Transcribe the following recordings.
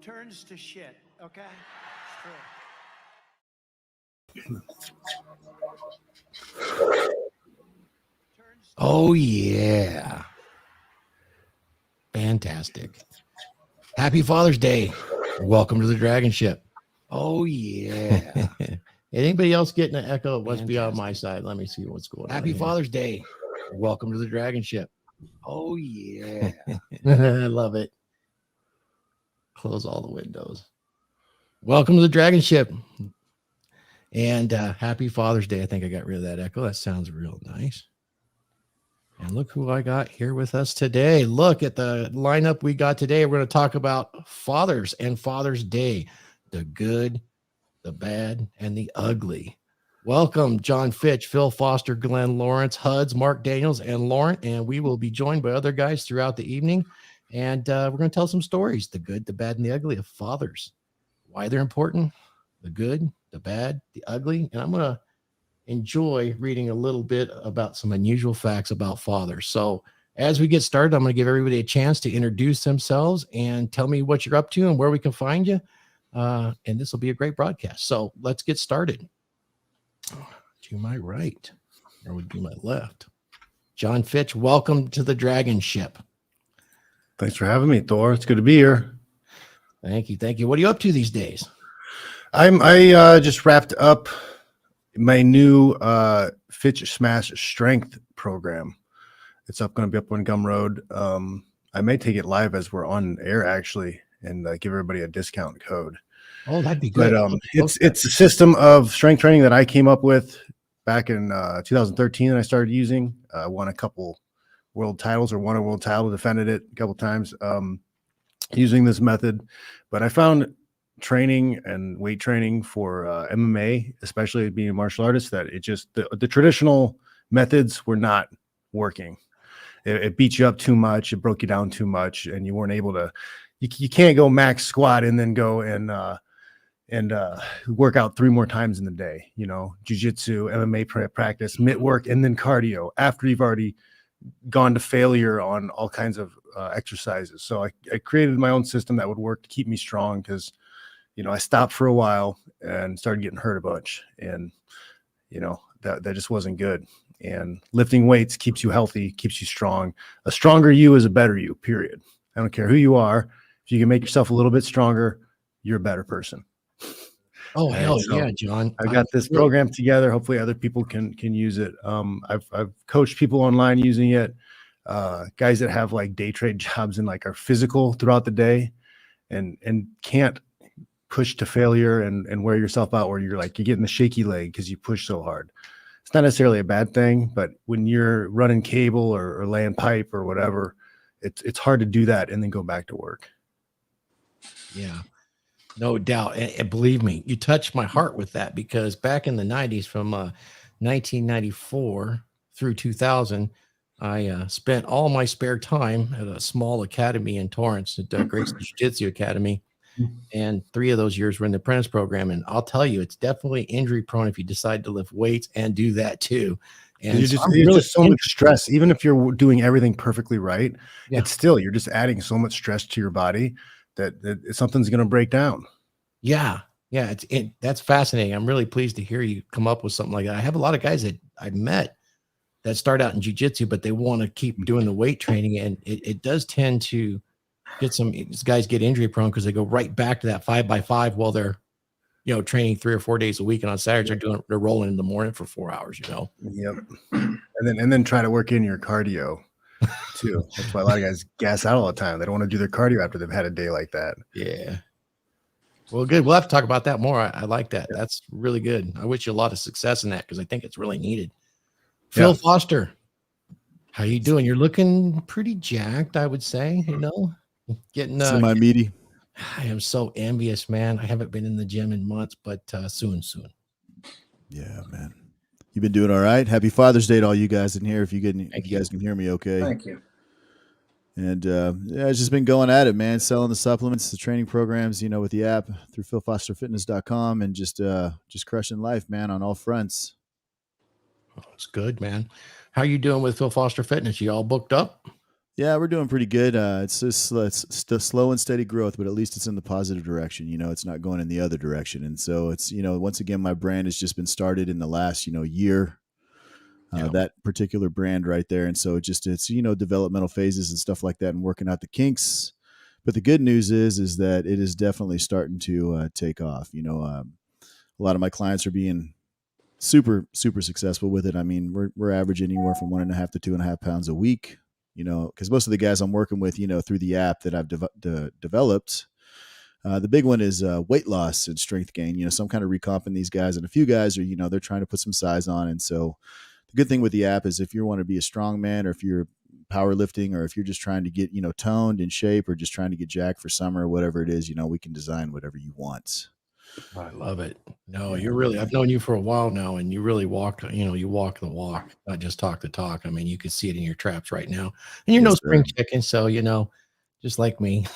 turns to shit, okay? It's true. Oh, yeah. Fantastic. Happy Father's Day. Welcome to the DragonShip. Oh, yeah. Anybody else getting an echo? It must be on my side. Let me see what's going on. Happy Father's Day. Welcome to the DragonShip. Oh, yeah. I love it. Close all the windows. Welcome to the DragonShip. And happy Father's Day. I think I got rid of that echo. That sounds real nice. And look who I got here with us today. Look at the lineup we got today. We're going to talk about fathers and Father's Day, the good, the bad, and the ugly. Welcome, John Fitch, Phil Foster, Glenn Lawrence, Huds, Mark Daniels, and Lauren. And we will be joined by other guys throughout the evening. And we're going to tell some stories, the good, the bad, and the ugly of fathers, why they're important, the good, the bad, the ugly. And I'm going to enjoy reading a little bit about some unusual facts about fathers. So as we get started, I'm going to give everybody a chance to introduce themselves and tell me what you're up to and where we can find you. And this will be a great broadcast. So let's get started. To my right, or would be my left. John Fitch, welcome to the DragonShip. Thanks for having me, Thor. It's good to be here. Thank you. Thank you. What are you up to these days? I just wrapped up my new Fitch Smash Strength program. It's going to be up on Gumroad. I may take it live as we're on air, actually, and give everybody a discount code. Oh, that'd be good. But it's a system of strength training that I came up with back in 2013, and I started using. I won a couple world titles, or won a world title, defended it a couple times using this method. But I found training and weight training for MMA, especially being a martial artist, that it just the traditional methods were not working. It beat you up too much, it broke you down too much, and you weren't able to. You can't go max squat and then go and work out 3 more times in the day. You know, jiu-jitsu, MMA practice, mitt work, and then cardio after you've already gone to failure on all kinds of exercises. So I created my own system that would work to keep me strong, because you know, I stopped for a while and started getting hurt a bunch, and you know, that just wasn't good. And lifting weights keeps you healthy, keeps you strong. A stronger you is a better you, period. I don't care who you are. If you can make yourself a little bit stronger, you're a better person. Oh, hell yeah, John. I got this program together. Hopefully other people can use it. I've coached people online using it. Guys that have like day trade jobs and like are physical throughout the day and can't push to failure and wear yourself out, where you're getting the shaky leg because you push so hard. It's not necessarily a bad thing, but when you're running cable or laying pipe or whatever, it's hard to do that and then go back to work. Yeah, no doubt. And believe me, you touched my heart with that, because back in the 90s, from 1994 through 2000, I spent all my spare time at a small academy in Torrance, at Grace Jiu-Jitsu Academy. And 3 of those years were in the apprentice program. And I'll tell you, it's definitely injury prone if you decide to lift weights and do that too. And it's just so much stress. Even if you're doing everything perfectly right, it's still, you're just adding so much stress to your body that something's going to break down. Yeah. Yeah. That's fascinating. I'm really pleased to hear you come up with something like that. I have a lot of guys that I've met that start out in jiu-jitsu, but they want to keep doing the weight training. And it does tend to get these guys get injury prone, because they go right back to that 5x5 while they're, you know, training 3 or 4 days a week. And on Saturdays they're rolling in the morning for 4 hours, you know? Yep. And then try to work in your cardio too. That's why a lot of guys gas out all the time. They don't want to do their cardio after they've had a day like that. Yeah. Well, good. We'll have to talk about that more. I like that. That's really good. I wish you a lot of success in that, because I think it's really needed. Phil Foster, how you doing? You're looking pretty jacked, I would say, you know, getting semi-meaty. I am so envious, man. I haven't been in the gym in months, but soon. Yeah, man. You've been doing all right. Happy Father's Day to all you guys in here. If you guys can hear me okay. Thank you. And it's just been going at it, man. Selling the supplements, the training programs, you know, with the app through philfosterfitness.com, and just crushing life, man, on all fronts. Oh, it's good, man. How you doing with Phil Foster Fitness? You all booked up? Yeah, we're doing pretty good. It's still slow and steady growth, but at least it's in the positive direction. It's not going in the other direction. And so it's, once again, my brand has just been started in the last, year, that particular brand right there. And so it's, developmental phases and stuff like that and working out the kinks. But the good news is that it is definitely starting to take off. A lot of my clients are being super, super successful with it. I mean, we're averaging anywhere from 1.5 to 2.5 pounds a week. Because most of the guys I'm working with, through the app that I've developed, the big one is weight loss and strength gain. So I'm kind of recomping these guys, and a few guys are, they're trying to put some size on. And so the good thing with the app is if you want to be a strong man, or if you're powerlifting, or if you're just trying to get, toned in shape, or just trying to get jacked for summer, or whatever it is, we can design whatever you want. I love it. No, you're really, I've known you for a while now, and you really walk, you walk the walk, not just talk the talk. I mean, you can see it in your traps right now, and you're no spring chicken. So, just like me,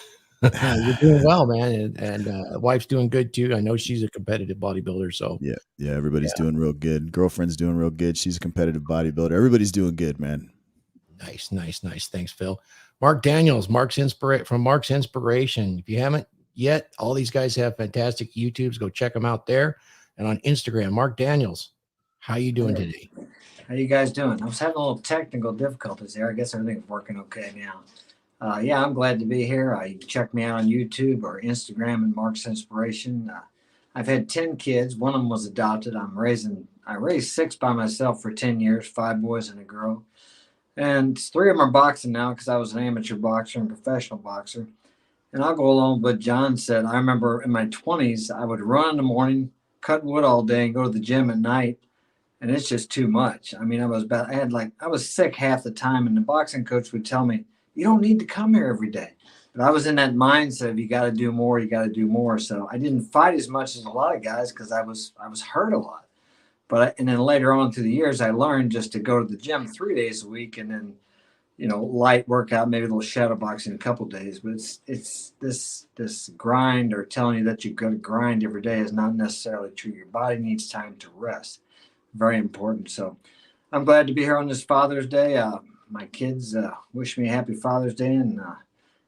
you're doing well, man. And wife's doing good too. I know she's a competitive bodybuilder. So yeah. Everybody's doing real good. Girlfriend's doing real good. She's a competitive bodybuilder. Everybody's doing good, man. Nice. Thanks, Phil. Mark Daniels, Mark's Inspiration. If you haven't yet, all these guys have fantastic YouTubes. Go check them out there. And on Instagram, Mark Daniels, how you doing today? How you guys doing? I was having a little technical difficulties there. I guess everything's working okay now. Yeah, I'm glad to be here. You can check me out on YouTube or Instagram and Mark's Inspiration. I've had 10 kids. One of them was adopted. I raised 6 by myself for 10 years, 5 boys and a girl. And 3 of them are boxing now because I was an amateur boxer and professional boxer. And I'll go along with what John said. I remember in my 20s, I would run in the morning, cut wood all day, and go to the gym at night. And it's just too much. I mean, I was sick half the time. And the boxing coach would tell me, you don't need to come here every day. But I was in that mindset of you got to do more. So I didn't fight as much as a lot of guys because I was hurt a lot. And then later on through the years, I learned just to go to the gym 3 days a week, and then light workout, maybe a little shadow boxing a couple days. But it's this grind, or telling you that you're going to grind every day, is not necessarily true. Your body needs time to rest. Very important. So I'm glad to be here on this Father's Day. My kids wish me a happy Father's Day and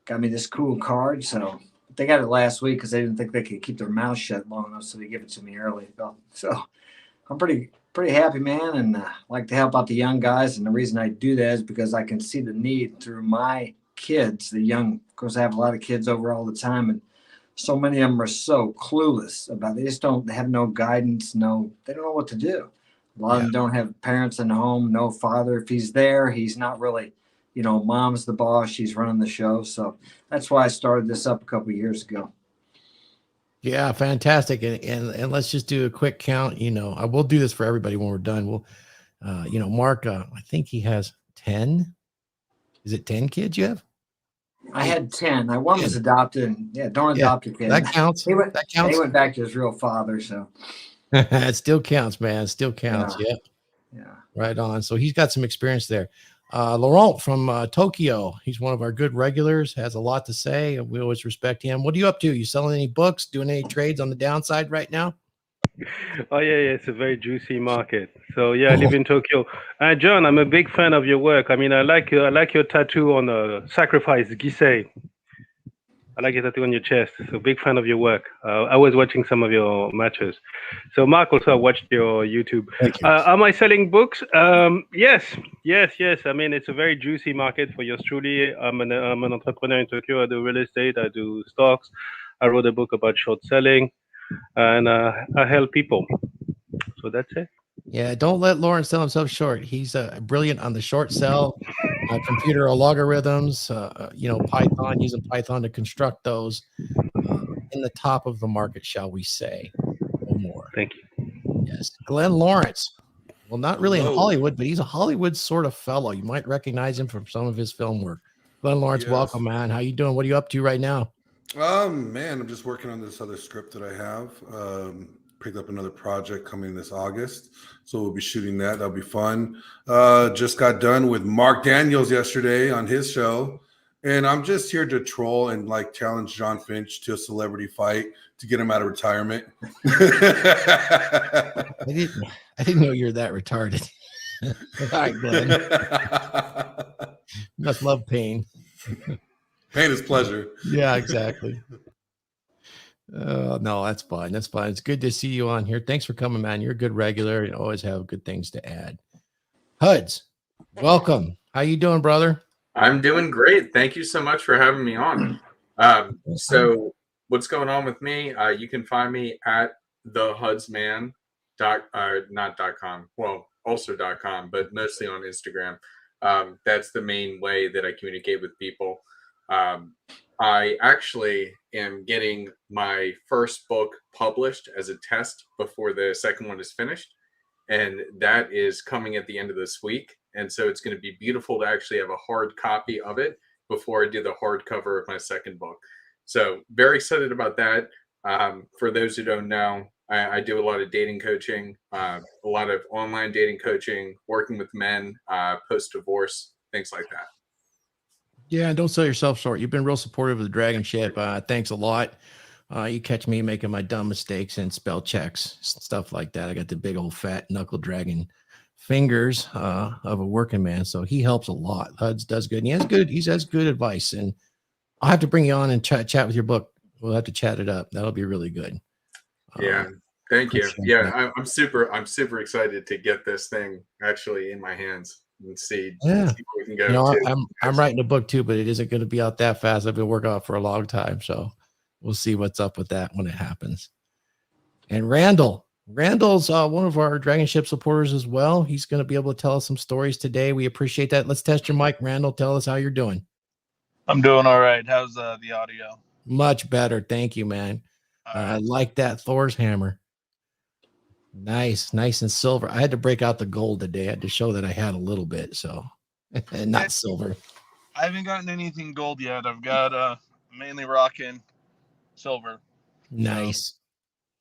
got me this cool card. So they got it last week because they didn't think they could keep their mouth shut long enough, so they give it to me early. So I'm pretty happy, man, and like to help out the young guys. And the reason I do that is because I can see the need through my kids, the young. Of course, I have a lot of kids over all the time, and so many of them are so clueless about it. They have no guidance, they don't know what to do. A lot of them don't have parents in the home, no father. If he's there, he's not really, mom's the boss, she's running the show. So that's why I started this up a couple of years ago. Yeah, fantastic. And let's just do a quick count. I will do this for everybody when we're done. We'll, Mark, I think he has 10. Is it 10 kids you have? I had 10. One was adopted. And, don't adopt a kid. That counts. He went back to his real father. So it still counts, man. It still counts. Yeah. Right on. So he's got some experience there. Laurent from Tokyo. He's one of our good regulars, has a lot to say. We always respect him. What are you up to? You selling any books, doing any trades on the downside right now? Oh, yeah. It's a very juicy market. So, I live in Tokyo. John, I'm a big fan of your work. I mean, I like your tattoo on the sacrifice, Gisei. I like your tattoo on your chest. So, big fan of your work. I was watching some of your matches. So, Mark, also, I watched your YouTube. Thank you. Am I selling books? Yes. I mean, it's a very juicy market for yours truly. I'm an entrepreneur in Tokyo. I do real estate. I do stocks. I wrote a book about short selling, and I help people. So that's it. Yeah, don't let Lawrence sell himself short. He's brilliant on the short sell, computer logarithms, Python, using Python to construct those in the top of the market, shall we say. No more. Thank you. Yes. Glenn Lawrence. Well, not really in Hollywood, but he's a Hollywood sort of fellow. You might recognize him from some of his film work. Glenn Lawrence, welcome, man. How you doing? What are you up to right now? Man, I'm just working on this other script that I have. Picked up another project coming this August, so we'll be shooting that. That'll be fun. Just got done with Mark Daniels yesterday on his show, and I'm just here to troll and challenge John Finch to a celebrity fight to get him out of retirement. I didn't know you're that retarded. All right, Glenn. You must love pain. Pain is pleasure. Yeah, exactly. No, that's fine. That's fine. It's good to see you on here. Thanks for coming, man. You're a good regular. You always have good things to add. Huds, welcome. How you doing, brother? I'm doing great. Thank you so much for having me on. So what's going on with me? You can find me at thehudsman not.com. Well, also.com, but mostly on Instagram. That's the main way that I communicate with people. I actually am getting my first book published as a test before the second one is finished. And that is coming at the end of this week. And so it's going to be beautiful to actually have a hard copy of it before I do the hardcover of my second book. So very excited about that. For those who don't know, I do a lot of dating coaching, a lot of online dating coaching, working with men, post-divorce, things like that. Yeah, don't sell yourself short. You've been real supportive of the DragonShip. Thanks a lot. You catch me making my dumb mistakes and spell checks, stuff like that. I got the big old fat knuckle dragon fingers of a working man, so he helps a lot. Huds does good. And he has good advice, and I'll have to bring you on and chat with your book. We'll have to chat it up. That'll be really good. Yeah, thank you. Yeah, I'm super excited to get this thing actually in my hands and see where we can go. You know, I'm writing a book too, but it isn't going to be out that fast. I've been working on it for a long time, so we'll see what's up with that when it happens. And Randall's one of our DragonShip supporters as well. He's going to be able to tell us some stories today. We appreciate that. Let's test your mic, Randall. Tell us how you're doing. I'm doing all right. How's the audio? Much better. Thank you, man. I like that Thor's hammer. Nice and silver. I had to break out the gold today. I had to show that I had a little bit, so and not silver. I haven't gotten anything gold yet. I've got mainly rocking silver. Nice.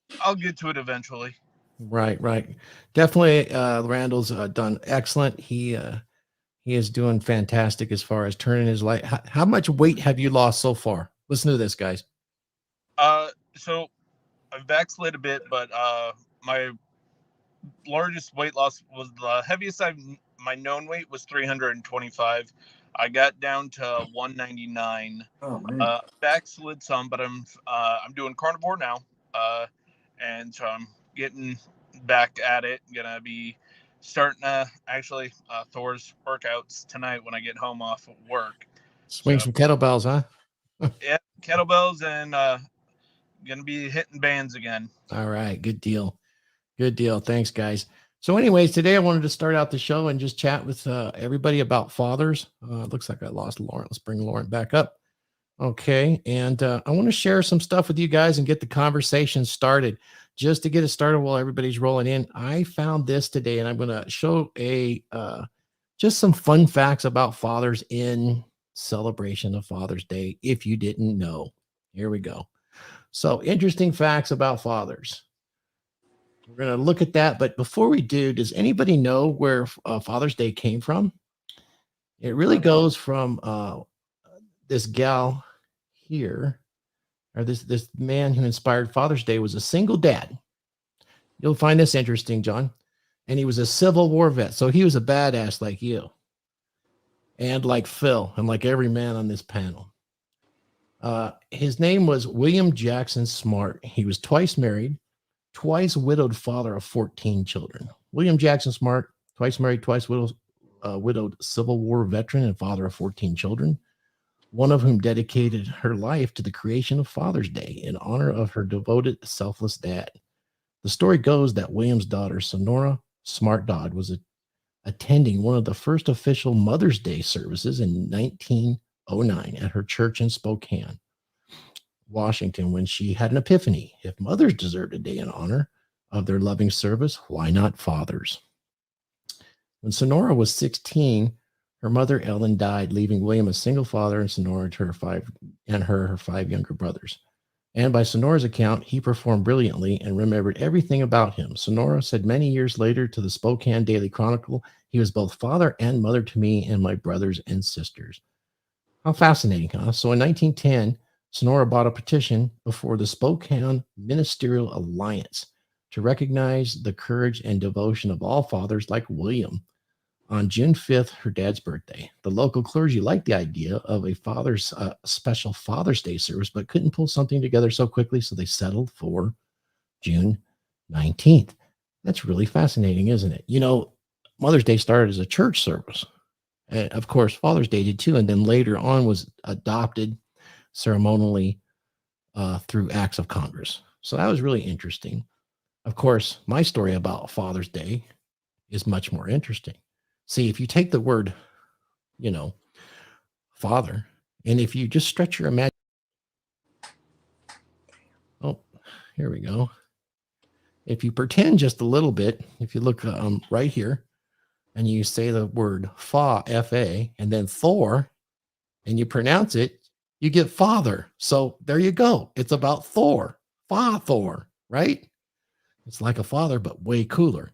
So I'll get to it eventually. Right. Definitely Randall's done excellent. He is doing fantastic as far as turning his life. How much weight have you lost so far? Listen to this, guys. So I've backslid a bit, but my largest weight loss was the heaviest my known weight was 325. I got down to 199. Oh man. Backslid some, but I'm doing carnivore now. And so I'm getting back at it. Gonna be starting actually Thor's workouts tonight when I get home off of work. Swing some kettlebells, huh? Yeah, kettlebells, and gonna be hitting bands again. All right, good deal. Thanks, guys. So anyways, today I wanted to start out the show and just chat with everybody about fathers. It looks like I lost Lauren. Let's bring Lauren back up. Okay, and I want to share some stuff with you guys and get the conversation started. Just to get it started while everybody's rolling in, I found this today, and I'm going to show just some fun facts about fathers in celebration of Father's Day, if you didn't know. Here we go. So, interesting facts about fathers. We're going to look at that, but before we do, does anybody know where Father's Day came from? It really goes from this gal here, or this man who inspired Father's Day was a single dad. You'll find this interesting, John. And he was a Civil War vet, so he was a badass like you, and like Phil, and like every man on this panel. His name was William Jackson Smart. He was twice married, twice widowed, father of 14 children. William Jackson Smart, twice married, twice widowed Civil War veteran and father of 14 children, one of whom dedicated her life to the creation of Father's Day in honor of her devoted, selfless dad. The story goes that William's daughter, Sonora Smart Dodd, was attending one of the first official Mother's Day services in 1909 at her church in Spokane, Washington, when she had an epiphany. If mothers deserved a day in honor of their loving service, why not fathers? When Sonora was 16, her mother, Ellen, died, leaving William a single father and Sonora to her five younger brothers. And by Sonora's account, he performed brilliantly and remembered everything about him. Sonora said many years later to the Spokane Daily Chronicle, "He was both father and mother to me and my brothers and sisters." How fascinating, huh? So in 1910, Sonora brought a petition before the Spokane Ministerial Alliance to recognize the courage and devotion of all fathers like William. On June 5th, her dad's birthday. The local clergy liked the idea of a father's special Father's Day service, but couldn't pull something together so quickly, so they settled for June 19th. That's really fascinating, isn't it? You know, Mother's Day started as a church service. And of course, Father's Day did too, and then later on was adopted ceremonially through acts of Congress. So that was really interesting. Of course, my story about Father's Day is much more interesting. See, if you take the word, you know, father, and if you just stretch your imagination, oh, here we go. If you pretend just a little bit, if you look right here, and you say the word fa, F-A, and then Thor, and you pronounce it, you get father. So there you go. It's about Thor, fa Thor, right? It's like a father, but way cooler.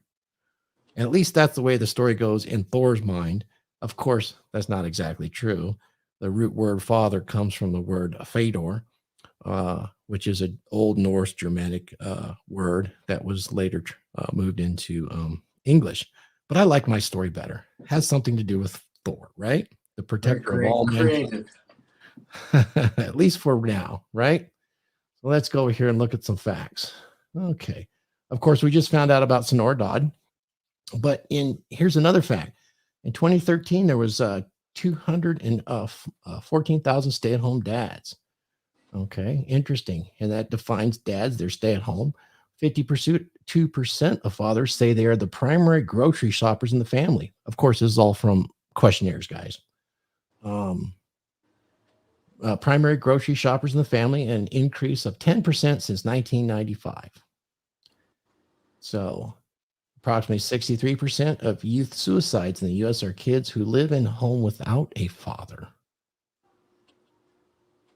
And at least that's the way the story goes in Thor's mind. Of course, that's not exactly true. The root word father comes from the word Fedor, which is an Old Norse Germanic word that was later moved into English. But I like my story better. It has something to do with Thor, right? The protector of all men. At least for now, right? So let's go over here and look at some facts. Okay. Of course, we just found out about Sonora Dodd. But here's another fact. In 2013, there was 214,000 stay-at-home dads. Okay, interesting. And that defines dads, they're stay-at-home. 52% of fathers say they are the primary grocery shoppers in the family. Of course, this is all from questionnaires, guys. Primary grocery shoppers in the family, an increase of 10% since 1995. So approximately 63% of youth suicides in the U.S. are kids who live in a home without a father.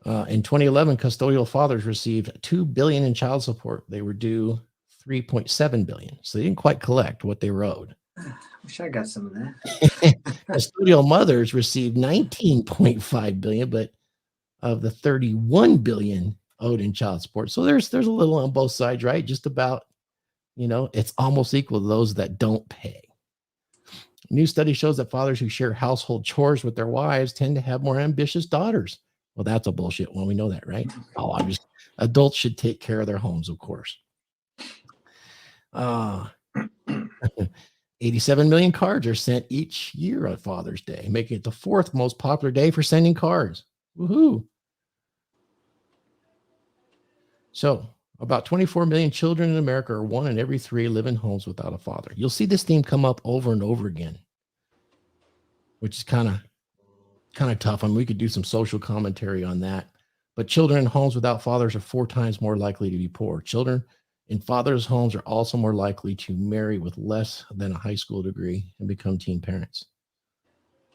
In 2011, custodial fathers received $2 billion in child support. They were due $3.7 billion. So they didn't quite collect what they were owed. Wish I got some of that. Custodial mothers received $19.5 billion, but of the $31 billion owed in child support. So there's a little on both sides, right? Just about, it's almost equal to those that don't pay. New study shows that fathers who share household chores with their wives tend to have more ambitious daughters. Well, that's a bullshit one. We know that, right? Adults should take care of their homes, of course. 87 million cards are sent each year on Father's Day, making it the fourth most popular day for sending cards. Woohoo. So about 24 million children in America, or 1 in every 3, live in homes without a father. You'll see this theme come up over and over again, which is kind of tough. I mean, we could do some social commentary on that. But children in homes without fathers are 4 times more likely to be poor. Children in fathers' homes are also more likely to marry with less than a high school degree and become teen parents.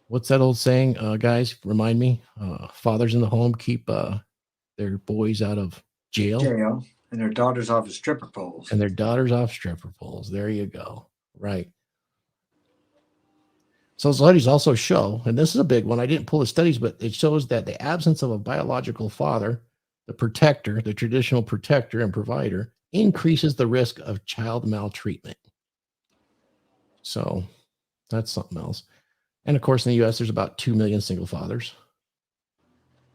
What's that old saying, guys? Remind me. Fathers in the home keep their boys out of jail. And their daughters off of stripper poles. There you go. Right. So studies also show, and this is a big one, I didn't pull the studies, but it shows that the absence of a biological father, the protector, the traditional protector and provider, increases the risk of child maltreatment. So that's something else. And of course, in the U.S., there's about 2 million single fathers.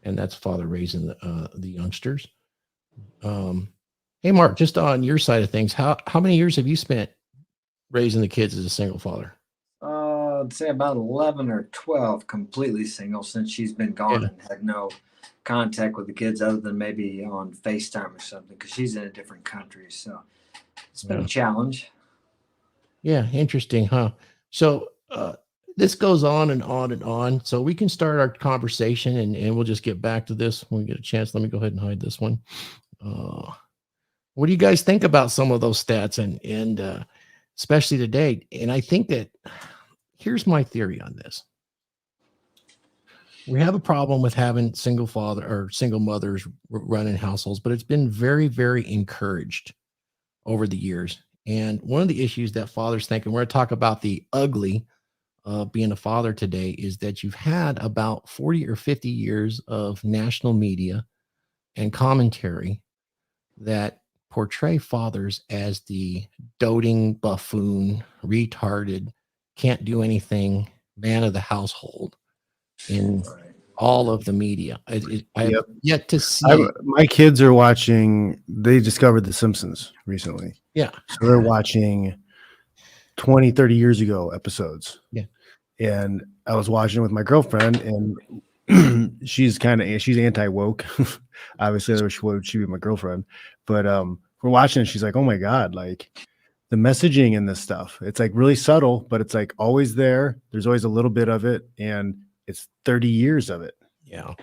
And that's father raising the youngsters. Hey, Mark, just on your side of things, how many years have you spent raising the kids as a single father? I'd say about 11 or 12 completely single since she's been gone and had no contact with the kids other than maybe on FaceTime or something because she's in a different country. So it's been a challenge. Yeah, interesting, huh? So this goes on and on and on. So we can start our conversation and we'll just get back to this when we get a chance. Let me go ahead and hide this one. What do you guys think about some of those stats and especially today? And I think that here's my theory on this. We have a problem with having single father or single mothers running households, but it's been very, very encouraged over the years. And one of the issues that fathers think, and we're going to talk about the ugly of being a father today, is that you've had about 40 or 50 years of national media and commentary that portray fathers as the doting, buffoon, retarded, can't do anything, man of the household in all of the media. I have yet to see. My kids are watching, they discovered The Simpsons recently. Yeah. So they're watching 20, 30 years ago episodes. Yeah. And I was watching it with my girlfriend, and she's anti-woke. Obviously, she'd be my girlfriend. But we're watching it. She's like, oh my God, like the messaging in this stuff. It's like really subtle, but it's like always there. There's always a little bit of it. And it's 30 years of it. Yeah.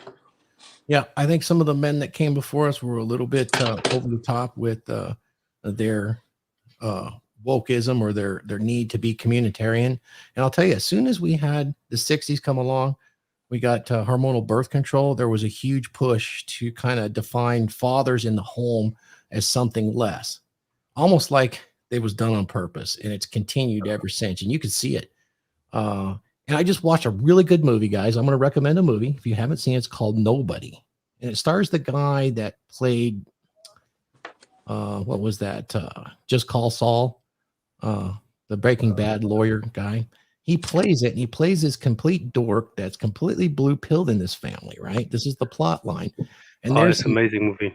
Yeah. I think some of the men that came before us were a little bit over the top with their wokeism or their need to be communitarian. And I'll tell you, as soon as we had the 60s come along, we got hormonal birth control. There was a huge push to kind of define fathers in the home as something less, almost like it was done on purpose, and it's continued ever since. And you can see it. And I just watched a really good movie, guys. I'm going to recommend a movie. If you haven't seen it, it's called Nobody. And it stars the guy that played, what was that? Just Call Saul, the Breaking Bad lawyer guy. He plays it, and he plays this complete dork that's completely blue-pilled in this family, right? This is the plot line. And it's an amazing movie.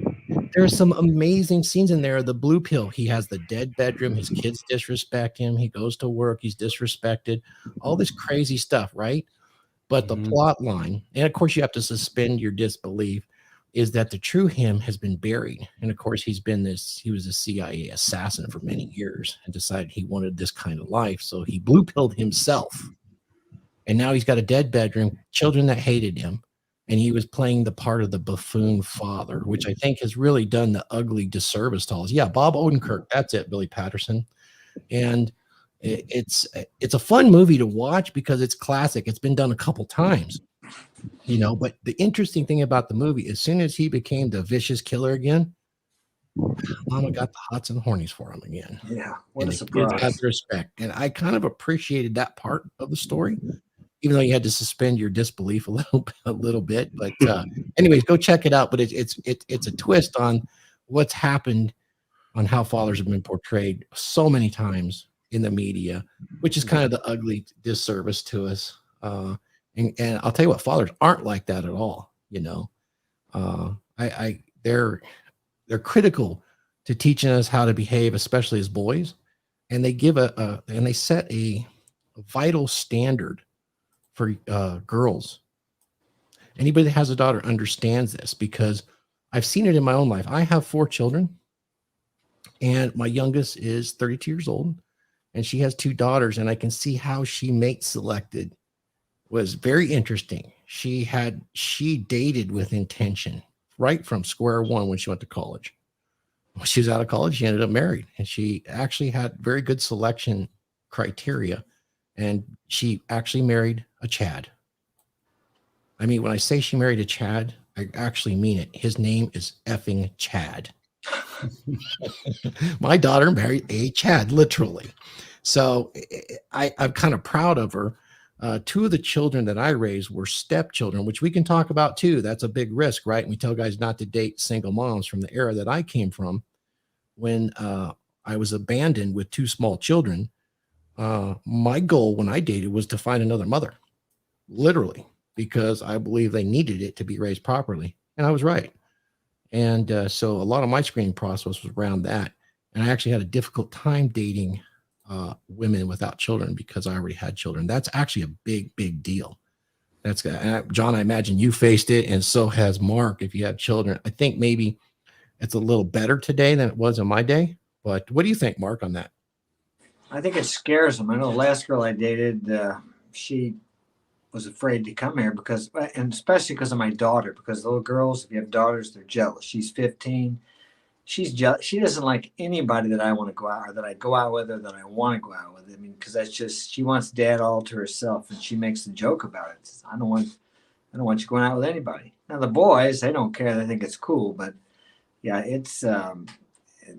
There's some amazing scenes in there. The blue pill, he has the dead bedroom. His kids disrespect him. He goes to work. He's disrespected. All this crazy stuff, right? But the plot line, and of course you have to suspend your disbelief, is that the true him has been buried. And of course he was a CIA assassin for many years and decided he wanted this kind of life. So he blue pilled himself. And now he's got a dead bedroom, children that hated him. And he was playing the part of the buffoon father, which I think has really done the ugly disservice to all us. Yeah, Bob Odenkirk, that's it, Billy Patterson. And it's a fun movie to watch because it's classic. It's been done a couple times, but the interesting thing about the movie, as soon as he became the vicious killer again, Mama got the hots and hornies for him again. Yeah, what and a surprise. Had respect. And I kind of appreciated that part of the story, even though you had to suspend your disbelief a little bit. But anyways, go check it out. But it's a twist on what's happened, on how fathers have been portrayed so many times in the media, which is kind of the ugly disservice to us. And I'll tell you what, fathers aren't like that at all. They're critical to teaching us how to behave, especially as boys, and they give and they set a vital standard for girls. Anybody that has a daughter understands this because I've seen it in my own life. I have 4 children, and my youngest is 32 years old, and she has 2 daughters, and I can see how she mate selected was very interesting. She dated with intention right from square one when she went to college. When she was out of college, she ended up married, and she actually had very good selection criteria, and she actually married a Chad. I mean, when I say she married a Chad, I actually mean it. His name is effing Chad. My daughter married a Chad, literally. So I'm kind of proud of her. 2 of the children that I raised were stepchildren, which we can talk about too. That's a big risk, right? And we tell guys not to date single moms from the era that I came from. When I was abandoned with 2 small children, my goal when I dated was to find another mother, literally, because I believe they needed it to be raised properly. And I was right. And so a lot of my screening process was around that. And I actually had a difficult time dating women without children because I already had children. That's actually a big, big deal. That's John, I imagine you faced it, and so has Mark if you have children. I think maybe it's a little better today than it was in my day. But what do you think, Mark, on that? I think it scares them. I know the last girl I dated, she was afraid to come here and especially because of my daughter, because little girls, if you have daughters, they're jealous. She's 15. She's jealous. She doesn't like anybody that I want to go out or that I go out with or that I want to go out with. I mean, because that's just, she wants dad all to herself, and she makes a joke about it. I don't want you going out with anybody. Now the boys, they don't care. They think it's cool, but yeah, it's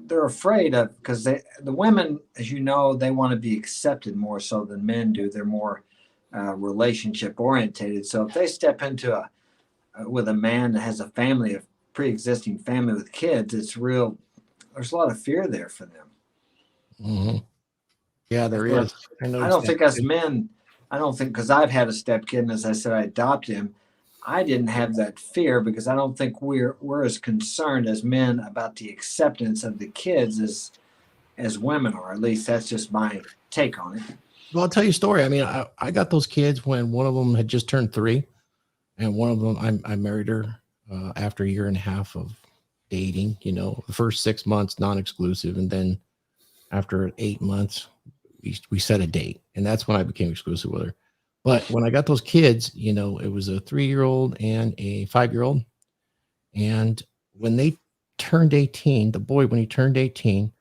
they're afraid of, because the women, as you know, they want to be accepted more so than men do. They're more relationship orientated. So if they step into with a man that has a family, a pre-existing family with kids, it's real. There's a lot of fear there for them. Mm-hmm. Yeah, there Yeah. is. I I noticed don't that think as too. men, I don't think because I've had a stepkid, and as I said, I adopted him. I didn't have that fear because I don't think we're as concerned as men about the acceptance of the kids as women are. At least that's just my take on it. Well, I'll tell you a story. I mean, I got those kids when one of them had just turned 3, and one of them I married her after a year and a half of dating. You know, the first 6 months non-exclusive, and then after 8 months, we set a date, and that's when I became exclusive with her. But when I got those kids, you know, it was a 3-year-old and a 5-year-old, and when they turned 18, the boy, when he turned 18,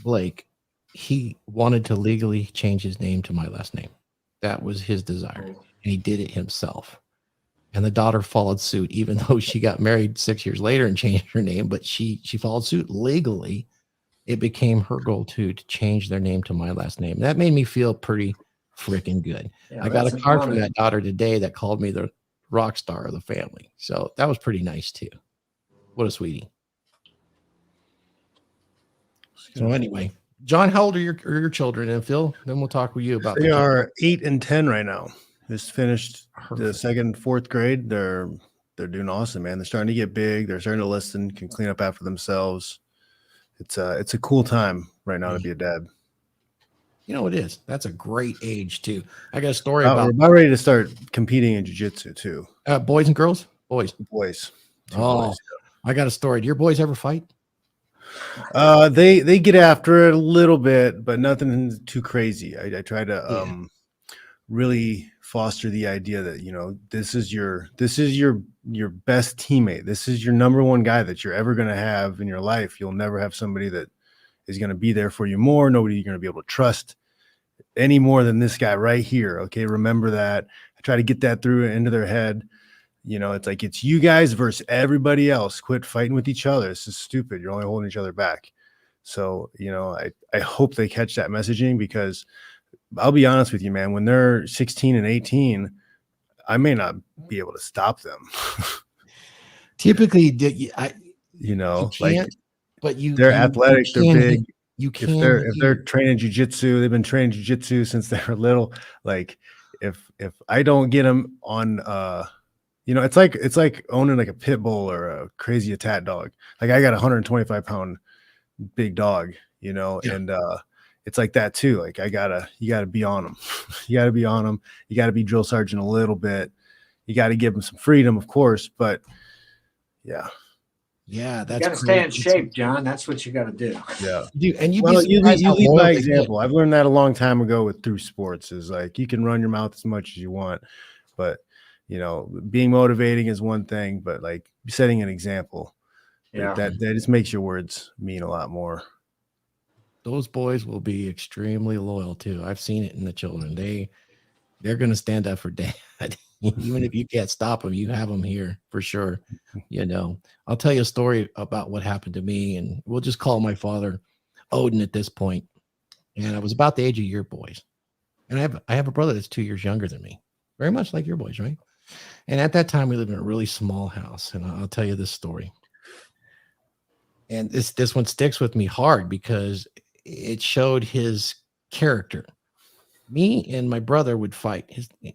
Blake, he wanted to legally change his name to my last name. That was his desire, and he did it himself. And the daughter followed suit, even though she got married 6 years later and changed her name, but she followed suit legally. It became her goal too to change their name to my last name. That made me feel pretty freaking good. Yeah, I got a that's card one from of that daughter today that called me the rock star of the family. So that was pretty nice too. What a sweetie. So anyway, John, how old are your children? And Phil, then we'll talk with you about They the are 8 and 10 right now. Just finished the Perfect. second, 4th grade. They're doing awesome, man. They're starting to get big. They're starting to listen, can clean up after themselves. It's a cool time right now to be a dad. You know, it is. That's a great age too. I got a story We're about about ready to start competing in jiu-jitsu too. boys and girls. Boys. Boys. 2 Oh, boys. I got a story. Do your boys ever fight? They get after it a little bit, but nothing too crazy. I try to really foster the idea that, you know, this is your best teammate. This is your number one guy that you're ever going to have in your life. You'll never have somebody that is going to be there for you more. Nobody you're going to be able to trust any more than this guy right here. Okay, remember that. I try to get that through into their head. You know, it's like, it's you guys versus everybody else. Quit fighting with each other. This is stupid. You're only holding each other back. So, you know, I hope they catch that messaging, because I'll be honest with you, man, when they're 16 and 18, I may not be able to stop them. Typically, You know, you can't, but they're athletic, they're big. You If can. they're training jujitsu, they've been training jujitsu since they were little. Like, if I don't get them on, you know, it's like owning like a pit bull or a crazy attack dog. Like, I got a 125-pound big dog, you know, and it's like that too. Like, you gotta be on them. You gotta be on them. You gotta be drill sergeant a little bit. You got to give them some freedom, of course, but yeah. Yeah, that's you got to stay in shape, John. That's what you got to do. Yeah. You lead by example. I've learned that a long time ago through sports. Is like, you can run your mouth as much as you want, but, you know, being motivating is one thing, but like setting an example, that just makes your words mean a lot more. Those boys will be extremely loyal too. I've seen it in the children. They're going to stand up for dad. Even if you can't stop them, you have them here for sure. You know, I'll tell you a story about what happened to me, and we'll just call my father Odin at this point. And I was about the age of your boys. And I have a brother that's 2 years younger than me, very much like your boys, right? And at that time, we lived in a really small house. And I'll tell you this story. And this one sticks with me hard because it showed his character. Me and my brother would fight.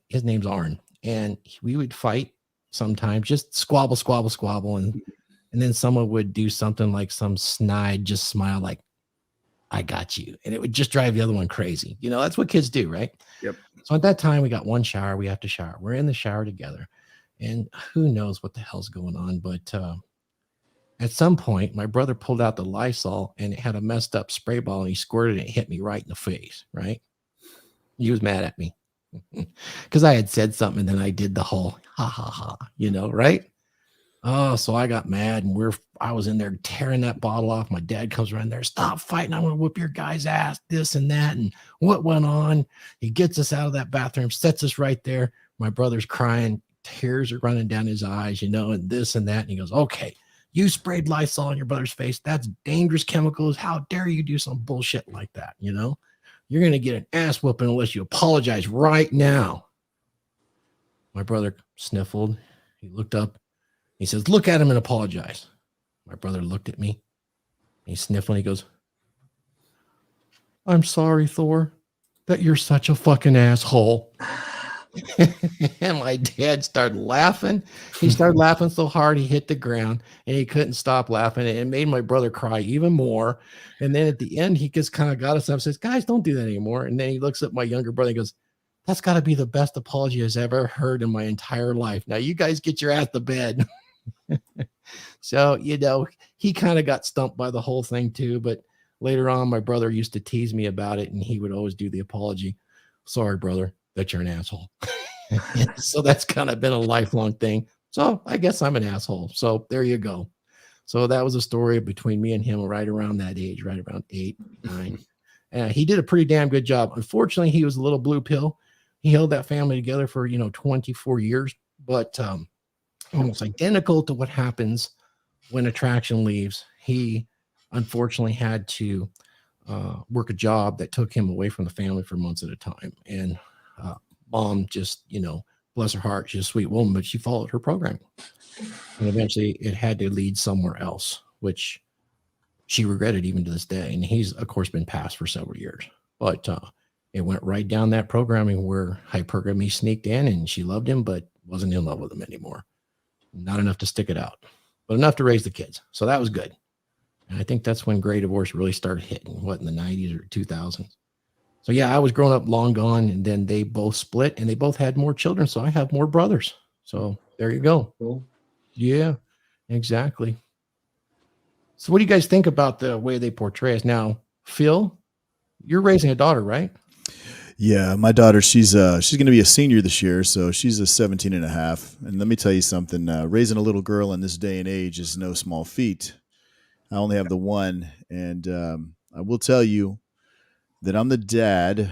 His name's Arn, and we would fight sometimes, just squabble, and then someone would do something like some snide, just smile like, "I got you," and it would just drive the other one crazy. You know, that's what kids do, right? Yep. So at that time, we got one shower. We have to shower. We're in the shower together, and who knows what the hell's going on, but at some point, my brother pulled out the Lysol, and it had a messed up spray ball, and he squirted it and hit me right in the face, right? He was mad at me because I had said something, and then I did the whole ha ha ha, you know, right? Oh, so I got mad, and I was in there tearing that bottle off. My dad comes around there, "Stop fighting! I'm gonna whoop your guy's ass." This and that, and what went on? He gets us out of that bathroom, sets us right there. My brother's crying, tears are running down his eyes, you know, and this and that. And he goes, "Okay, you sprayed Lysol on your brother's face. That's dangerous chemicals. How dare you do some bullshit like that? You know, you're going to get an ass whooping unless you apologize right now." My brother sniffled. He looked up. He says, "Look at him and apologize." My brother looked at me. He sniffled. He goes, "I'm sorry, Thor. that you're such a fucking asshole. And my dad started laughing. He started laughing so hard he hit the ground and he couldn't stop laughing. And it made my brother cry even more. And then at the end, he just kind of got us up and says, guys, don't do that anymore. And then he looks at my younger brother and goes, that's got to be the best apology I've ever heard in my entire life. Now you guys get your ass to bed. So, you know, he kind of got stumped by the whole thing too. But later on, my brother used to tease me about it and he would always do the apology. Sorry, brother, that you're an asshole. So that's kind of been a lifelong thing. So I guess I'm an asshole. So there you go. So that was a story between me and him right around that age, right around 8, 9. And he did a pretty damn good job. Unfortunately, he was a little blue pill. He held that family together for, 24 years, but almost identical to what happens when Attraction leaves. He unfortunately had to work a job that took him away from the family for months at a time. And mom just, bless her heart, she's a sweet woman, but she followed her programming. And eventually it had to lead somewhere else, which she regretted even to this day. And he's, of course, been passed for several years. But it went right down that programming where hypergamy sneaked in and she loved him, but wasn't in love with him anymore. Not enough to stick it out, but enough to raise the kids. So that was good. And I think that's when gray divorce really started hitting, in the 90s or 2000s. So yeah, I was growing up long gone, and then they both split and they both had more children. So I have more brothers. So there you go. Cool. Yeah, exactly. So what do you guys think about the way they portray us now? Phil, you're raising a daughter, right? Yeah, my daughter, she's going to be a senior this year, so she's a 17 and a half. And let me tell you something, raising a little girl in this day and age is no small feat. I only have the one, and I will tell you that I'm the dad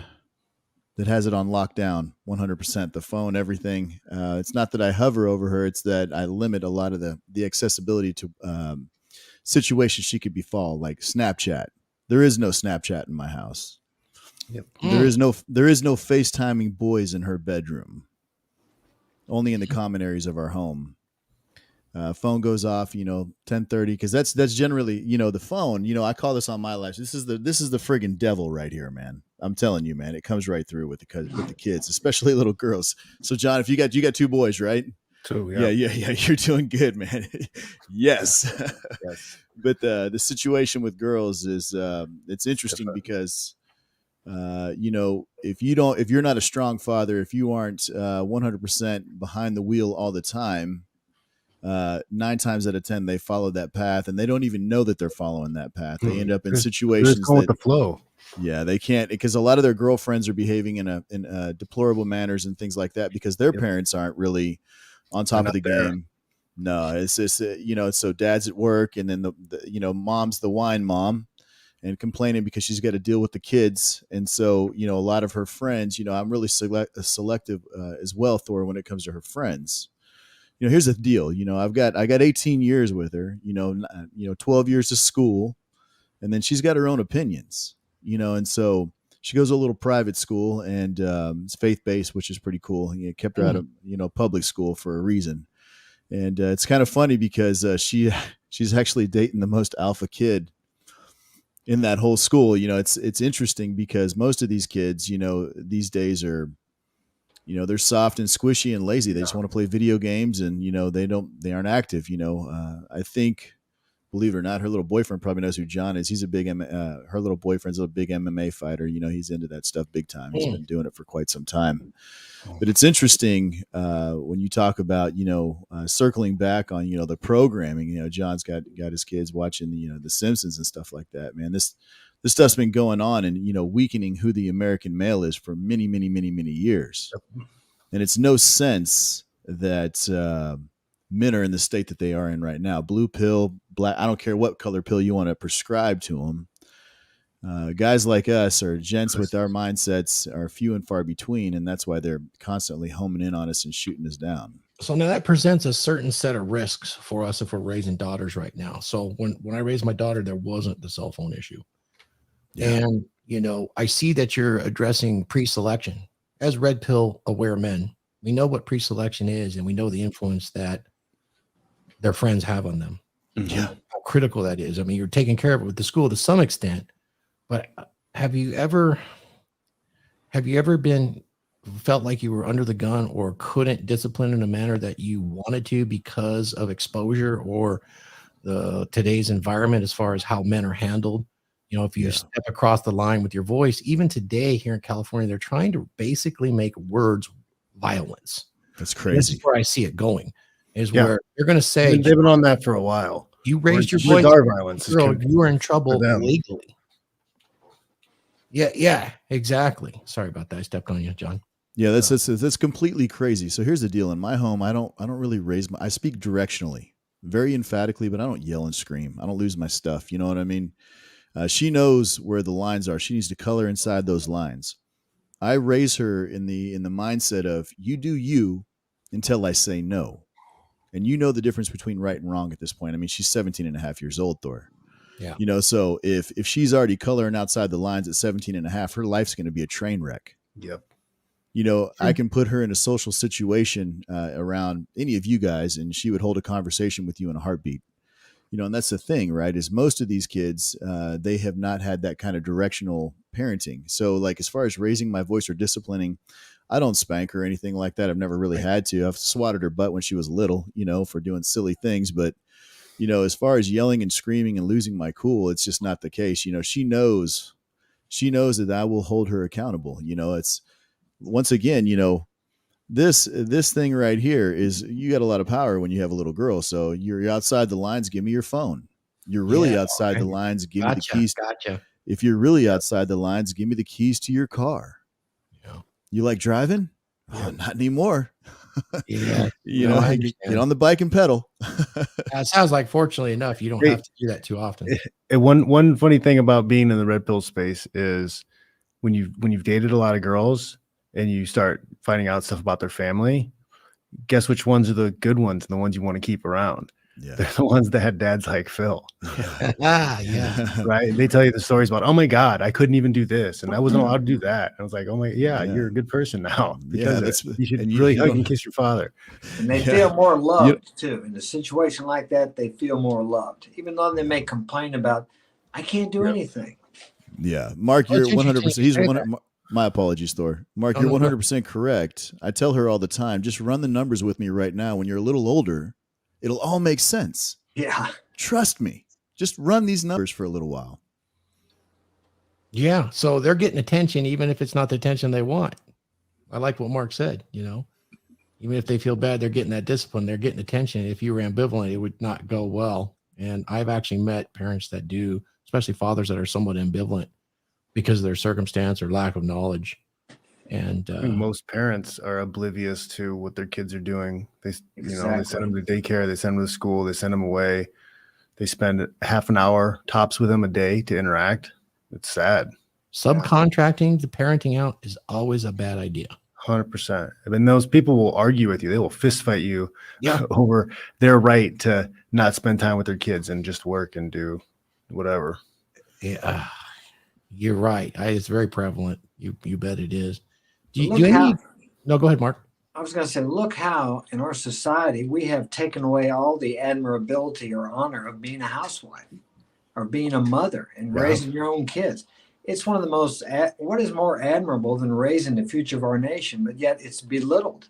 that has it on lockdown, 100%, the phone, everything. It's not that I hover over her, it's that I limit a lot of the accessibility to situations she could befall, like Snapchat. There is no Snapchat in my house. Yep. There is no FaceTiming boys in her bedroom. Only in the common areas of our home. Phone goes off, 10:30, because that's generally, the phone. I call this on my life. This is the friggin' devil right here, man. I'm telling you, man. It comes right through with the kids, especially little girls. So, John, if you got 2 boys, right? 2, yeah. You're doing good, man. Yes. Yes. But the situation with girls is it's interesting because if you're not a strong father, if you aren't 100% behind the wheel all the time, 9 times out of 10 they follow that path and they don't even know that they're following that path. They end up in situations going with the flow. Yeah, they can't, because a lot of their girlfriends are behaving in deplorable manners and things like that because their parents aren't really on top of the game. No, it's just so dad's at work and then the mom's the wine mom and complaining because she's got to deal with the kids. And so, a lot of her friends, I'm really selective as well, Thor, when it comes to her friends. Here's the deal. I got 18 years with her, 12 years of school, and then she's got her own opinions, and so she goes to a little private school and it's faith-based, which is pretty cool. Kept her out of, public school for a reason. And it's kind of funny because she's actually dating the most alpha kid in that whole school. It's interesting because most of these kids, these days are, they're soft and squishy and lazy. They just want to play video games and, they aren't active. I think, believe it or not, her little boyfriend probably knows who John is. He's a big, her little boyfriend's a big MMA fighter. He's into that stuff big time. He's been doing it for quite some time. But it's interesting when you talk about, circling back on, the programming, John's got his kids watching, the Simpsons and stuff like that, man. This stuff's been going on and, weakening who the American male is for many, many, many, many years. And it's no sense that men are in the state that they are in right now. Blue pill, black, I don't care what color pill you want to prescribe to them. Guys like us or gents with our mindsets are few and far between. And that's why they're constantly homing in on us and shooting us down. So now that presents a certain set of risks for us if we're raising daughters right now. So when I raised my daughter, there wasn't the cell phone issue. Yeah. And, I see that you're addressing pre-selection. As red pill aware men, we know what pre-selection is, and we know the influence that their friends have on them. Yeah. How critical that is. I mean, you're taking care of it with the school to some extent, but have you ever Have you ever felt like you were under the gun or couldn't discipline in a manner that you wanted to because of exposure or today's environment as far as how men are handled? You know, if you step across the line with your voice, even today here in California, they're trying to basically make words violence. That's And crazy. this is where I see it going, is where they're going to say, they've been on that for a while. you raised your Words voice, are violence. girl, you are in trouble them. legally. Yeah, exactly. Sorry about that. I stepped on you, John. Yeah, that's completely crazy. So here's the deal. In my home, I don't really I speak directionally, very emphatically, but I don't yell and scream. I don't lose my stuff. You know what I mean? She knows where the lines are. She needs to color inside those lines. I raise her in the mindset of you do you until I say no. And you know the difference between right and wrong at this point. I mean, she's 17 and a half years old, Thor. Yeah. You know, so if she's already coloring outside the lines at 17 and a half, her life's going to be a train wreck. Yep. You know, I can put her in a social situation around any of you guys, and she would hold a conversation with you in a heartbeat. You know, and that's the thing, right? Is most of these kids, they have not had that kind of directional parenting. So like, as far as raising my voice or disciplining, I don't spank her or anything like that. I've never really had to. I've swatted her butt when she was little, you know, for doing silly things. But, you know, as far as yelling and screaming and losing my cool, it's just not the case. You know, she knows that I will hold her accountable. You know, it's, once again, you know, this thing right here is, you got a lot of power when you have a little girl. So you're outside the lines, give me your phone. You're really outside the lines, give me the keys. Gotcha. If you're really outside the lines, give me the keys to your car. Yeah. You like driving? Oh, not anymore. Yeah. You know, get on the bike and pedal. It sounds like, fortunately enough, you don't have to do that too often. One funny thing about being in the red pill space is when you've dated a lot of girls and you start finding out stuff about their family, guess which ones are the good ones and the ones you want to keep around? Yeah. They're the ones that had dads like Phil. Yeah. Right? They tell you the stories about, oh my God, I couldn't even do this and I wasn't allowed to do that. I was like, oh my, you're a good person now. Because you should really hug and kiss your father. And they feel more loved too. In a situation like that, they feel more loved, even though they may complain about, I can't do anything. Yeah, Mark, you're 100%. My apologies, Thor. Mark, you're 100% correct. I tell her all the time, just run the numbers with me right now. When you're a little older, it'll all make sense. Yeah. Trust me. Just run these numbers for a little while. Yeah. So they're getting attention, even if it's not the attention they want. I like what Mark said, you know, even if they feel bad, they're getting that discipline, they're getting attention. If you were ambivalent, it would not go well. And I've actually met parents that do, especially fathers that are somewhat ambivalent because of their circumstance or lack of knowledge. And I think most parents are oblivious to what their kids are doing. They send them to daycare, they send them to school, they send them away. They spend half an hour tops with them a day to interact. It's sad. Subcontracting the parenting out is always a bad idea. 100%. I mean, those people will argue with you. They will fist fight you over their right to not spend time with their kids and just work and do whatever. Yeah, you're right. It's very prevalent. You bet it is. No, go ahead, Mark. I was going to say, look how in our society we have taken away all the admirability or honor of being a housewife or being a mother and raising your own kids. It's one of the most, what is more admirable than raising the future of our nation, but yet it's belittled.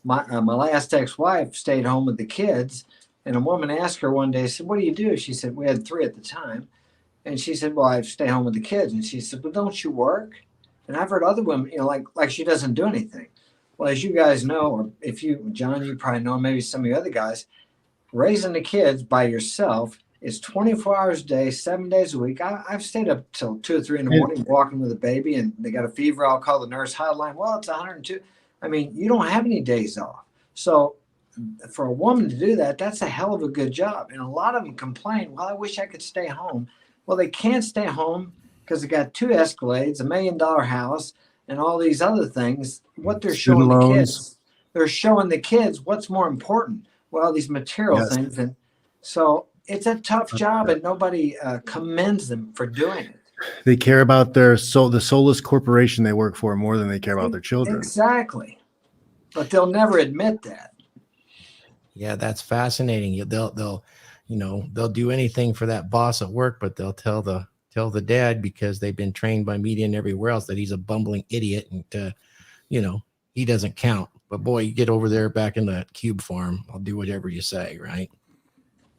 My last ex-wife stayed home with the kids, and a woman asked her one day, said, what do you do? She said, we had 3 at the time. And she said, well, I stay home with the kids. And she said, well, don't you work? And I've heard other women, you know, like she doesn't do anything. Well, as you guys know, or if you, John, you probably know, maybe some of the other guys, raising the kids by yourself is 24 hours a day, 7 days a week. I've stayed up till 2 or 3 in the morning walking with a baby, and they got a fever. I'll call the nurse hotline. Well, it's 102. I mean, you don't have any days off. So for a woman to do that, that's a hell of a good job. And a lot of them complain, well, I wish I could stay home. Well, they can't stay home because they got 2 Escalades, $1 million house, and all these other things. What they're showing the kids, they're showing the kids what's more important. Well, these material things. And so it's a tough job, and nobody commends them for doing it. They care about the soulless corporation they work for more than they care about their children. Exactly. But they'll never admit that. Yeah, that's fascinating. They'll do anything for that boss at work, but they'll tell the tell the dad, because they've been trained by media and everywhere else, that he's a bumbling idiot and, he doesn't count. But boy, you get over there back in the cube farm, I'll do whatever you say, right?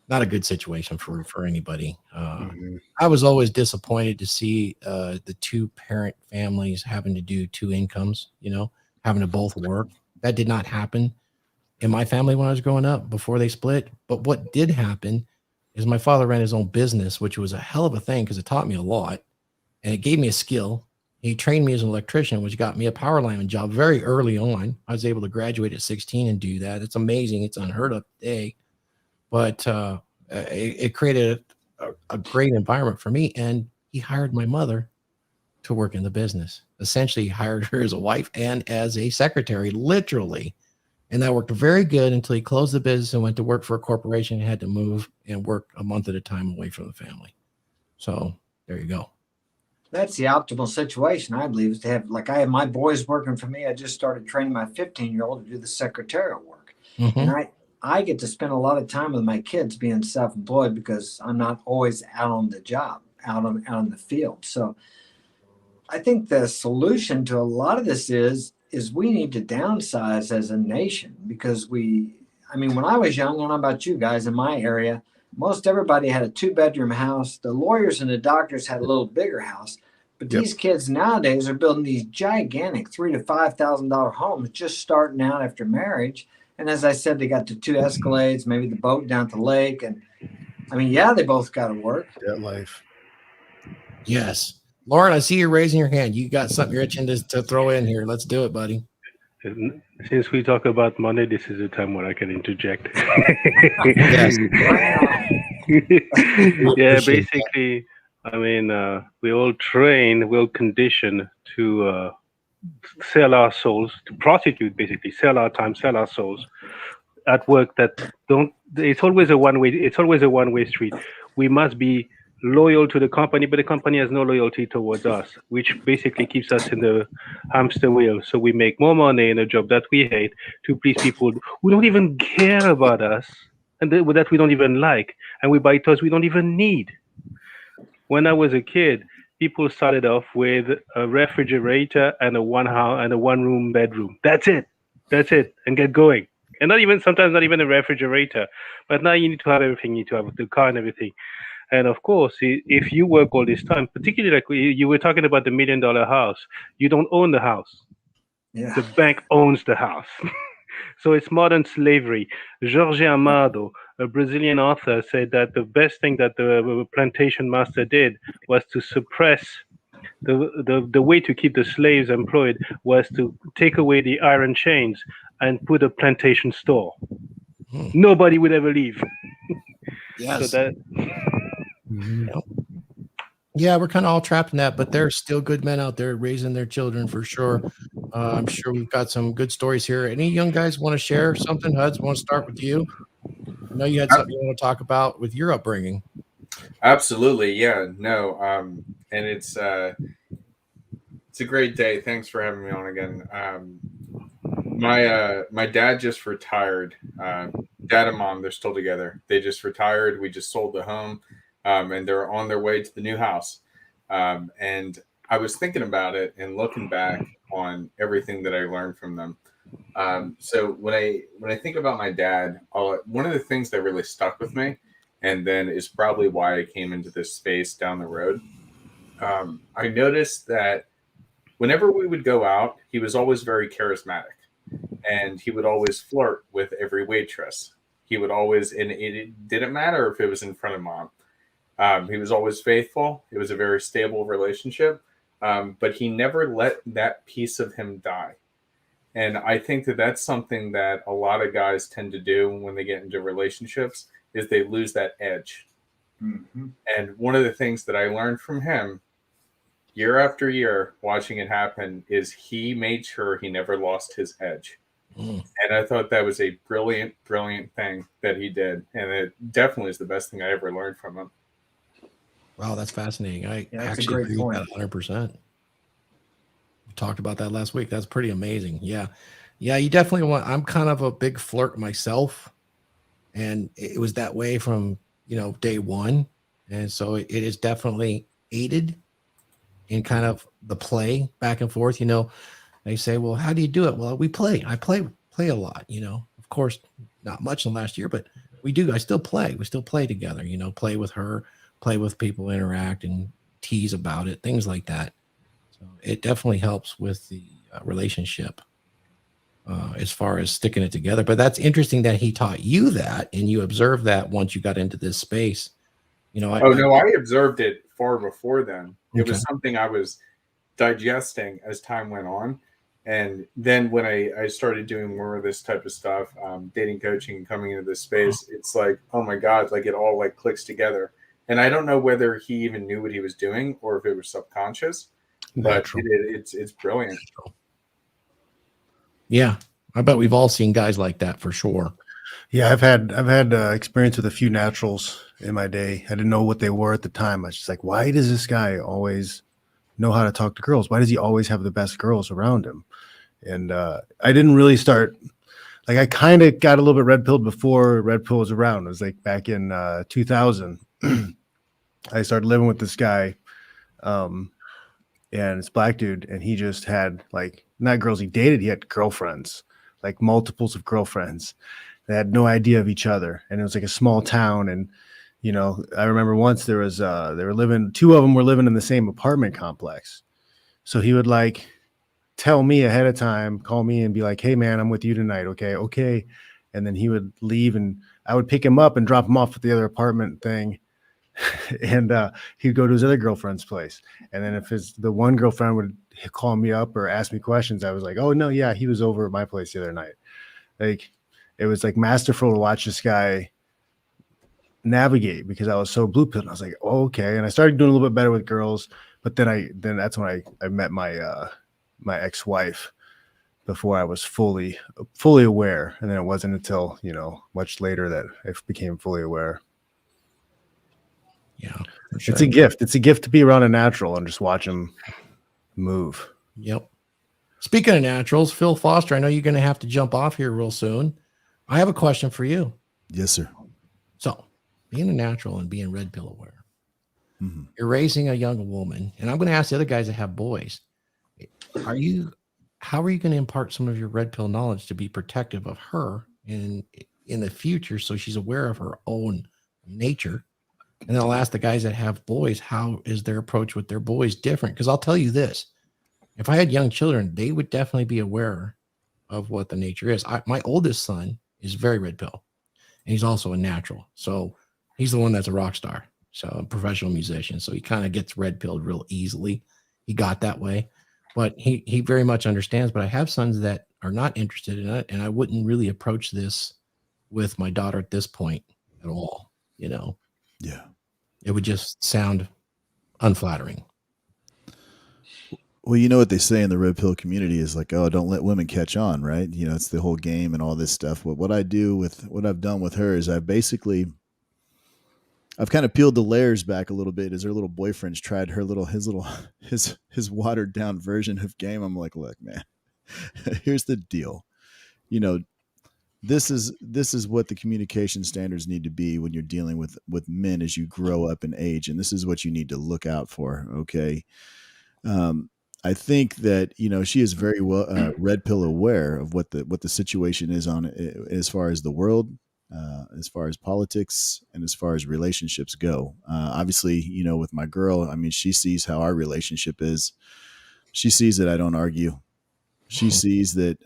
Not a good situation for anybody. I was always disappointed to see the two parent families having to do two incomes, having to both work. That did not happen in my family when I was growing up before they split. But what did happen is my father ran his own business, which was a hell of a thing because it taught me a lot and it gave me a skill. He trained me as an electrician, which got me a power lineman job very early on. I was able to graduate at 16 and do that. It's amazing. It's unheard of today. But it created a great environment for me. And he hired my mother to work in the business. Essentially, he hired her as a wife and as a secretary, literally. And that worked very good until he closed the business and went to work for a corporation and had to move and work a month at a time away from the family. So there you go. That's the optimal situation, I believe, is to have, like I have my boys working for me. I just started training my 15-year-old to do the secretarial work. And I get to spend a lot of time with my kids being self-employed because I'm not always out on the job, out on the field. So I think the solution to a lot of this is we need to downsize as a nation because when I was young, I don't know about you guys in my area, most everybody had a 2-bedroom house. The lawyers and the doctors had a little bigger house. But these kids nowadays are building these gigantic $3,000 to $5,000 homes just starting out after marriage. And as I said, they got the 2 Escalades, maybe the boat down at the lake. And they both got to work. That life. Yes. Lauren, I see you raising your hand. You got something you're itching to throw in here. Let's do it, buddy. Since we talk about money, this is the time where I can interject. Yeah, basically, we all train, we're conditioned to sell our souls, to prostitute, basically, sell our time, sell our souls at work it's always a one-way street. We must be loyal to the company, but the company has no loyalty towards us, which basically keeps us in the hamster wheel. So we make more money in a job that we hate to please people who don't even care about us and that we don't even like, and we buy toys we don't even need. When I was a kid, people started off with a refrigerator and a one-room bedroom. That's it, and get going. And sometimes not even a refrigerator, but now you need to have everything. You need to have the car and everything. And of course, if you work all this time, particularly like you were talking about the $1 million house, you don't own the house. Yeah. The bank owns the house. So it's modern slavery. Jorge Amado, a Brazilian author, said that the best thing that the plantation master did was to suppress the way to keep the slaves employed was to take away the iron chains and put a plantation store. Nobody would ever leave. Yes. So yeah, we're kind of all trapped in that, but there's still good men out there raising their children for sure. I'm sure we've got some good stories here. Any young guys want to share something? Huds, want to start with you? I know you had something you want to talk about with your upbringing. Absolutely, yeah, no, and it's a great day. Thanks for having me on again. My dad just retired. Dad and mom, they're still together. They just retired. We just sold the home, and they're on their way to the new house. And I was thinking about it and looking back on everything that I learned from them. So when I think about my dad, one of the things that really stuck with me, and then is probably why I came into this space down the road. I noticed that whenever we would go out, he was always very charismatic, and he would always flirt with every waitress. He would always, and it didn't matter if it was in front of mom. He was always faithful. It was a very stable relationship, but he never let that piece of him die. And I think that that's something that a lot of guys tend to do when they get into relationships is they lose that edge. Mm-hmm. And one of the things that I learned from him year after year watching it happen is he made sure he never lost his edge. And I thought that was a brilliant, brilliant thing that he did. And it definitely is the best thing I ever learned from him. Wow, that's fascinating. I actually agree with that 100%. We talked about that last week. That's pretty amazing. Yeah. Yeah, you definitely I'm kind of a big flirt myself. And it was that way from, day one. And so it is definitely aided in kind of the play back and forth. You know, they say, well, how do you do it? Well, we play. I play a lot, you know, of course, not much in the last year, but we do. I still play. We still play together, you know, play with her, play with people, interact and tease about it, things like that. So it definitely helps with the relationship as far as sticking it together. But that's interesting that he taught you that and you observed that once you got into this space. You know, I observed it far before then. It Okay. was something I was digesting as time went on. And then when I started doing more of this type of stuff, dating coaching and coming into this space, it's like, oh my God, like it all like clicks together. And I don't know whether he even knew what he was doing or if it was subconscious, but it's brilliant. Yeah, I bet we've all seen guys like that for sure. Yeah, I've had experience with a few naturals in my day. I didn't know what they were at the time. I was just like, why does this guy always know how to talk to girls? Why does he always have the best girls around him? And I didn't really start, like I kind of got a little bit red pilled before red pill was around. It was like back in 2000. I started living with this guy, and it's black dude, and he just had like not girls he dated, he had girlfriends, like multiples of girlfriends. They had no idea of each other, and it was like a small town. And you know, I remember once there was two of them were living in the same apartment complex, so he would like tell me ahead of time, call me and be like, hey man, I'm with you tonight. Okay. And then he would leave and I would pick him up and drop him off at the other apartment thing. And he'd go to his other girlfriend's place. And then if the one girlfriend would call me up or ask me questions, I was like, oh no, yeah, he was over at my place the other night. Like it was like masterful to watch this guy navigate because I was so blue pilled. I was like, oh, okay. And I started doing a little bit better with girls, but then that's when I met my ex-wife before I was fully aware. And then it wasn't until, you know, much later that I became fully aware. Yeah. Sure. It's a gift. It's a gift to be around a natural and just watch him move. Yep. Speaking of naturals, Phil Foster, I know you're going to have to jump off here real soon. I have a question for you. Yes, sir. So being a natural and being red pill aware, Mm-hmm. you're raising a young woman, and I'm going to ask the other guys that have boys, how are you going to impart some of your red pill knowledge to be protective of her in the future so she's aware of her own nature? And then I'll ask the guys that have boys, how is their approach with their boys different? Because I'll tell you this, if I had young children, they would definitely be aware of what the nature is. My oldest son is very red pill, and he's also a natural. So he's the one that's a rock star, so a professional musician. So he kind of gets red pilled real easily. He got that way. But he very much understands. But I have sons that are not interested in it, and I wouldn't really approach this with my daughter at this point at all. You know, Yeah, it would just sound unflattering. well, you know what they say in the red pill community is like, oh, don't let women catch on, right? You know, it's the whole game and all this stuff. But what I've done with her is I've kind of peeled the layers back a little bit as her little boyfriend's tried his watered down version of game. I'm like, look, man, here's the deal. You know, this is what the communication standards need to be when you're dealing with men as you grow up in age. And this is what you need to look out for. Okay. I think that, you know, she is very well red pill aware of what the situation is on as far as the world, as far as politics and as far as relationships go. Obviously, you know, with my girl, I mean, she sees how our relationship is. She sees that I don't argue. She sees that,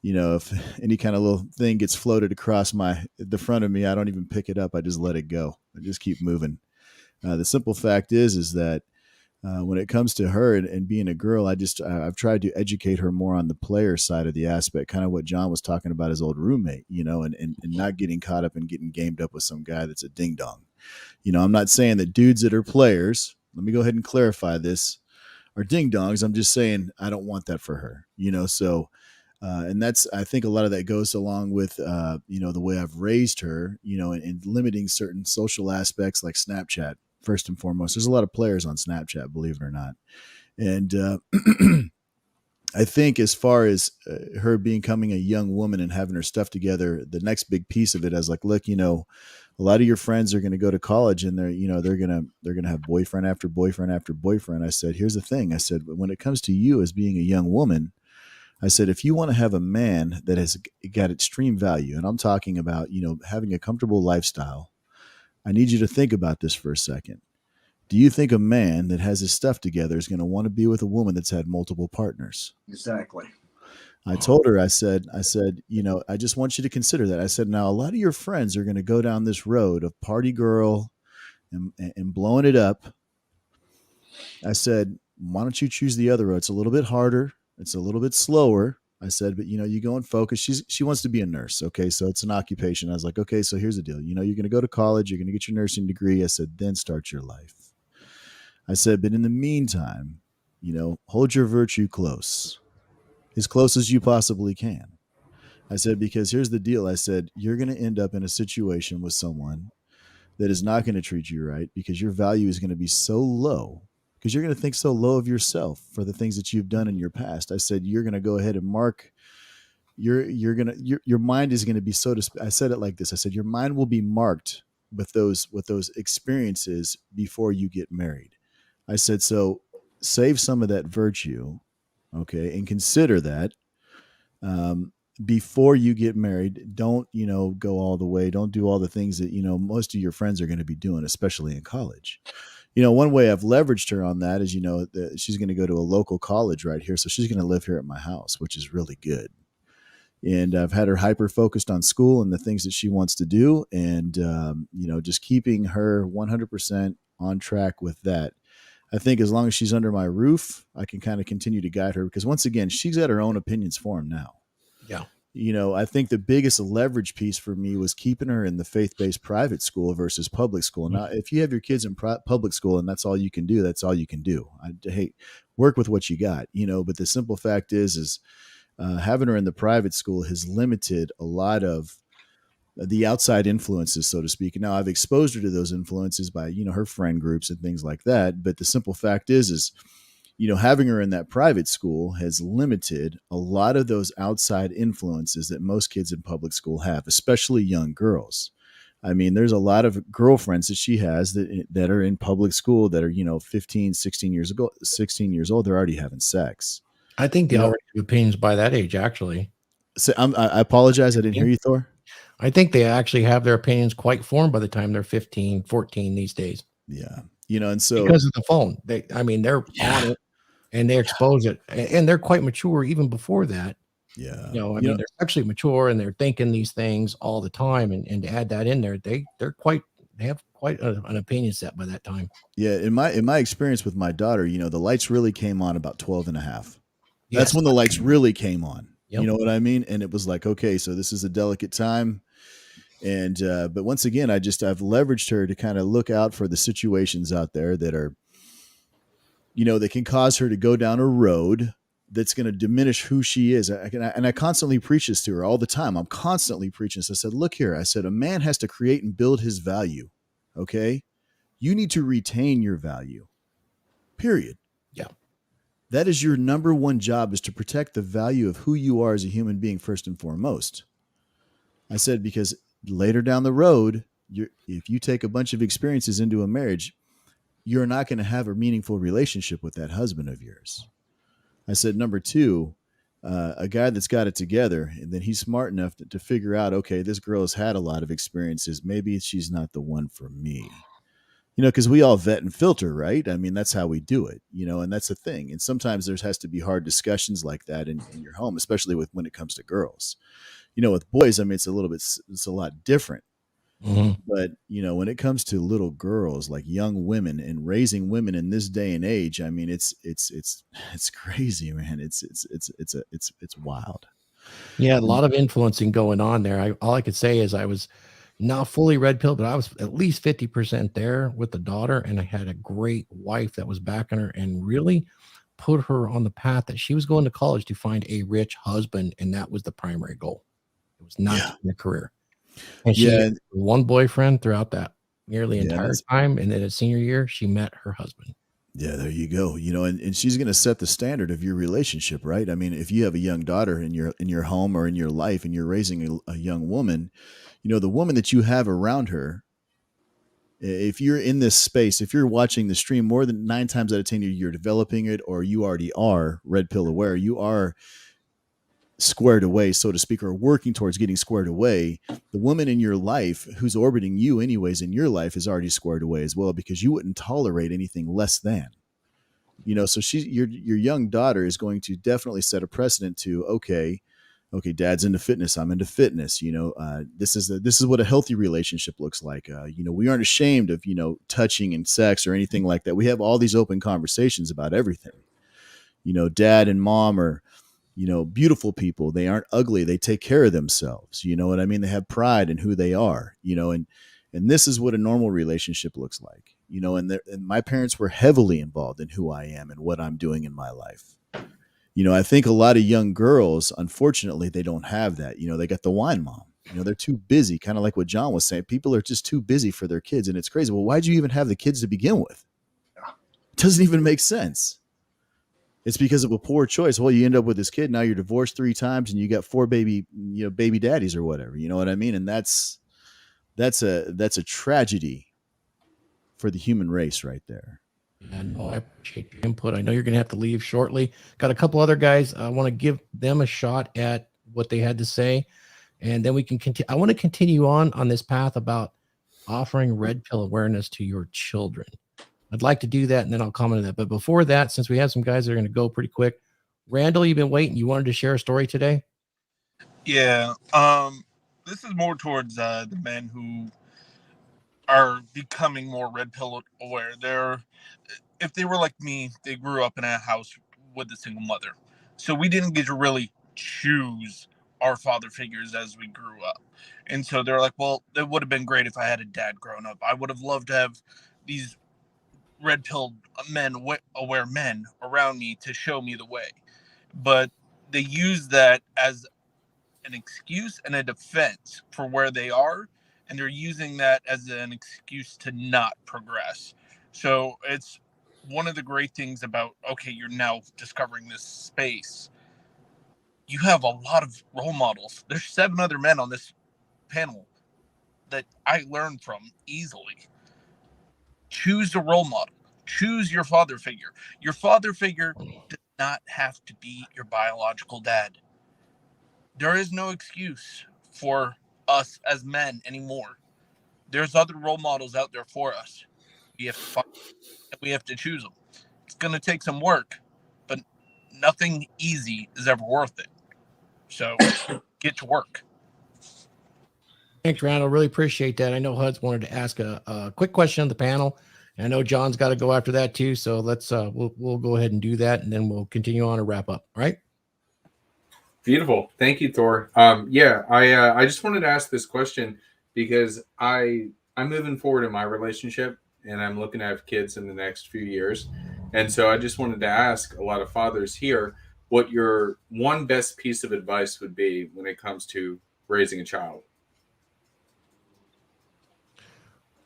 you know, if any kind of little thing gets floated across the front of me, I don't even pick it up. I just let it go. I just keep moving. The simple fact is that when it comes to her and being a girl, I've tried to educate her more on the player side of the aspect, kind of what John was talking about, his old roommate, you know, and not getting caught up and getting gamed up with some guy that's a ding dong. You know, I'm not saying that dudes that are players, let me go ahead and clarify this, are ding dongs. I'm just saying I don't want that for her, you know, so and I think a lot of that goes along with, you know, the way I've raised her, you know, and limiting certain social aspects like Snapchat. First and foremost, there's a lot of players on Snapchat, believe it or not. And I think as far as her becoming a young woman and having her stuff together, the next big piece of it is like, look, you know, a lot of your friends are going to go to college and they're going to have boyfriend after boyfriend after boyfriend. I said, here's the thing. I said, when it comes to you as being a young woman, I said, if you want to have a man that has got extreme value, and I'm talking about, having a comfortable lifestyle, I need you to think about this for a second. Do you think a man that has his stuff together is going to want to be with a woman that's had multiple partners? Exactly. I told her, I said, I just want you to consider that. I said, now a lot of your friends are going to go down this road of party girl and blowing it up. I said, why don't you choose the other road? It's a little bit harder. It's a little bit slower. I said, but you go and focus. She wants to be a nurse. Okay. So it's an occupation. I was like, okay, so here's the deal. You're going to go to college. You're going to get your nursing degree. I said, then start your life. I said, but in the meantime, hold your virtue close, as close as you possibly can. I said, because here's the deal. I said, you're going to end up in a situation with someone that is not going to treat you right because your value is going to be so low, because you're going to think so low of yourself for the things that you've done in your past. I said, you're going to go ahead and mark your mind is going to be I said it like this. I said, your mind will be marked with those experiences before you get married. I said, so save some of that virtue. Okay. And consider that, before you get married. Don't, go all the way. Don't do all the things that, most of your friends are going to be doing, especially in college. One way I've leveraged her on that is, that she's going to go to a local college right here. So she's going to live here at my house, which is really good. And I've had her hyper focused on school and the things that she wants to do. And, just keeping her 100% on track with that. I think as long as she's under my roof, I can kind of continue to guide her, because once again, she's got her own opinions formed now. Yeah. I think the biggest leverage piece for me was keeping her in the faith-based private school versus public school. Now, if you have your kids in public school and that's all you can do, that's all you can do. Work with what you got, but the simple fact is having her in the private school has limited a lot of the outside influences, so to speak. Now I've exposed her to those influences by, her friend groups and things like that. But the simple fact is having her in that private school has limited a lot of those outside influences that most kids in public school have, especially young girls. I mean, there's a lot of girlfriends that she has that are in public school that are, 15, 16 years old. They're already having sex. I think they already have opinions by that age, actually. So I apologize. I didn't hear you, Thor. I think they actually have their opinions quite formed by the time they're 15, 14 these days. Yeah. And so because of the phone, they're on it and they expose it, and they're quite mature even before that. Yeah. They're actually mature and they're thinking these things all the time. And to add that in there, they have quite an opinion set by that time. Yeah. In my experience with my daughter, the lights really came on about 12 and a half. Yes. That's when the lights really came on. Yep. You know what I mean? And it was like, okay, so this is a delicate time. And, but once again, I've leveraged her to kind of look out for the situations out there that are, that can cause her to go down a road that's going to diminish who she is. And I constantly preach this to her all the time. I'm constantly preaching this. I said, look here, I said, a man has to create and build his value. Okay. You need to retain your value, period. Yeah. That is your number one job, is to protect the value of who you are as a human being first and foremost. I said, because later down the road, if you take a bunch of experiences into a marriage, you're not going to have a meaningful relationship with that husband of yours. I said, number two, a guy that's got it together, and then he's smart enough to figure out, okay, this girl has had a lot of experiences. Maybe she's not the one for me. Because we all vet and filter, right? I mean, that's how we do it, and that's the thing. And sometimes there has to be hard discussions like that in your home, especially when it comes to girls. With boys, I mean, it's a lot different. Mm-hmm. But, when it comes to little girls, like young women and raising women in this day and age, I mean, it's crazy, man. It's wild. Yeah. A lot of influencing going on there. All I could say is I was not fully red pill, but I was at least 50% there with the daughter. And I had a great wife that was backing her and really put her on the path that she was going to college to find a rich husband. And that was the primary goal. It was not a career. And she had one boyfriend throughout that nearly entire time. And then at senior year, she met her husband. Yeah, there you go. And she's going to set the standard of your relationship, right? I mean, if you have a young daughter in your home or in your life and you're raising a young woman, the woman that you have around her If you're in this space, if you're watching the stream, more than 9 times out of 10, you're developing it, or you already are red pill aware. You are squared away, so to speak, or working towards getting squared away. The woman in your life who's orbiting you anyways in your life is already squared away as well, because you wouldn't tolerate anything less than, so your young daughter is going to definitely set a precedent to, okay, dad's into fitness, I'm into fitness. This is what a healthy relationship looks like. We aren't ashamed of, touching and sex or anything like that. We have all these open conversations about everything. Dad and mom are, beautiful people. They aren't ugly. They take care of themselves. You know what I mean? They have pride in who they are, and this is what a normal relationship looks like, and my parents were heavily involved in who I am and what I'm doing in my life. I think a lot of young girls, unfortunately, they don't have that. They got the wine mom. They're too busy, kind of like what John was saying. People are just too busy for their kids, and it's crazy. Well, why'd you even have the kids to begin with? It doesn't even make sense. It's because of a poor choice. Well, you end up with this kid. Now you're divorced 3 times and you got 4 baby daddies or whatever. You know what I mean? And that's a tragedy for the human race right there. And I appreciate your input. I know you're going to have to leave shortly. Got a couple other guys. I want to give them a shot at what they had to say. And then we can continue. I want to continue on this path about offering red pill awareness to your children. I'd like to do that, and then I'll comment on that. But before that, since we have some guys that are going to go pretty quick, Randall, you've been waiting. You wanted to share a story today? Yeah. This is more towards the men who are becoming more red pill aware. If they were like me, they grew up in a house with a single mother. So we didn't get to really choose our father figures as we grew up. And so they're like, well, it would have been great if I had a dad growing up. I would have loved to have these red pilled aware men around me to show me the way. But they use that as an excuse and a defense for where they are. And they're using that as an excuse to not progress. So it's one of the great things about, okay, you're now discovering this space. You have a lot of role models. There's 7 other men on this panel that I learned from easily. Choose a role model. Choose your father figure. Your father figure does not have to be your biological dad. There is no excuse for us as men anymore. There's other role models out there for us. We have to find, we have to choose them. It's going to take some work, but nothing easy is ever worth it. So get to work. Thanks, Randall. Really appreciate that. I know HUD's wanted to ask a quick question on the panel. And I know John's got to go after that too. So let's we'll go ahead and do that, and then we'll continue on and wrap up. All right. Beautiful. Thank you, Thor. I just wanted to ask this question because I'm moving forward in my relationship and I'm looking to have kids in the next few years. And so I just wanted to ask a lot of fathers here what your one best piece of advice would be when it comes to raising a child.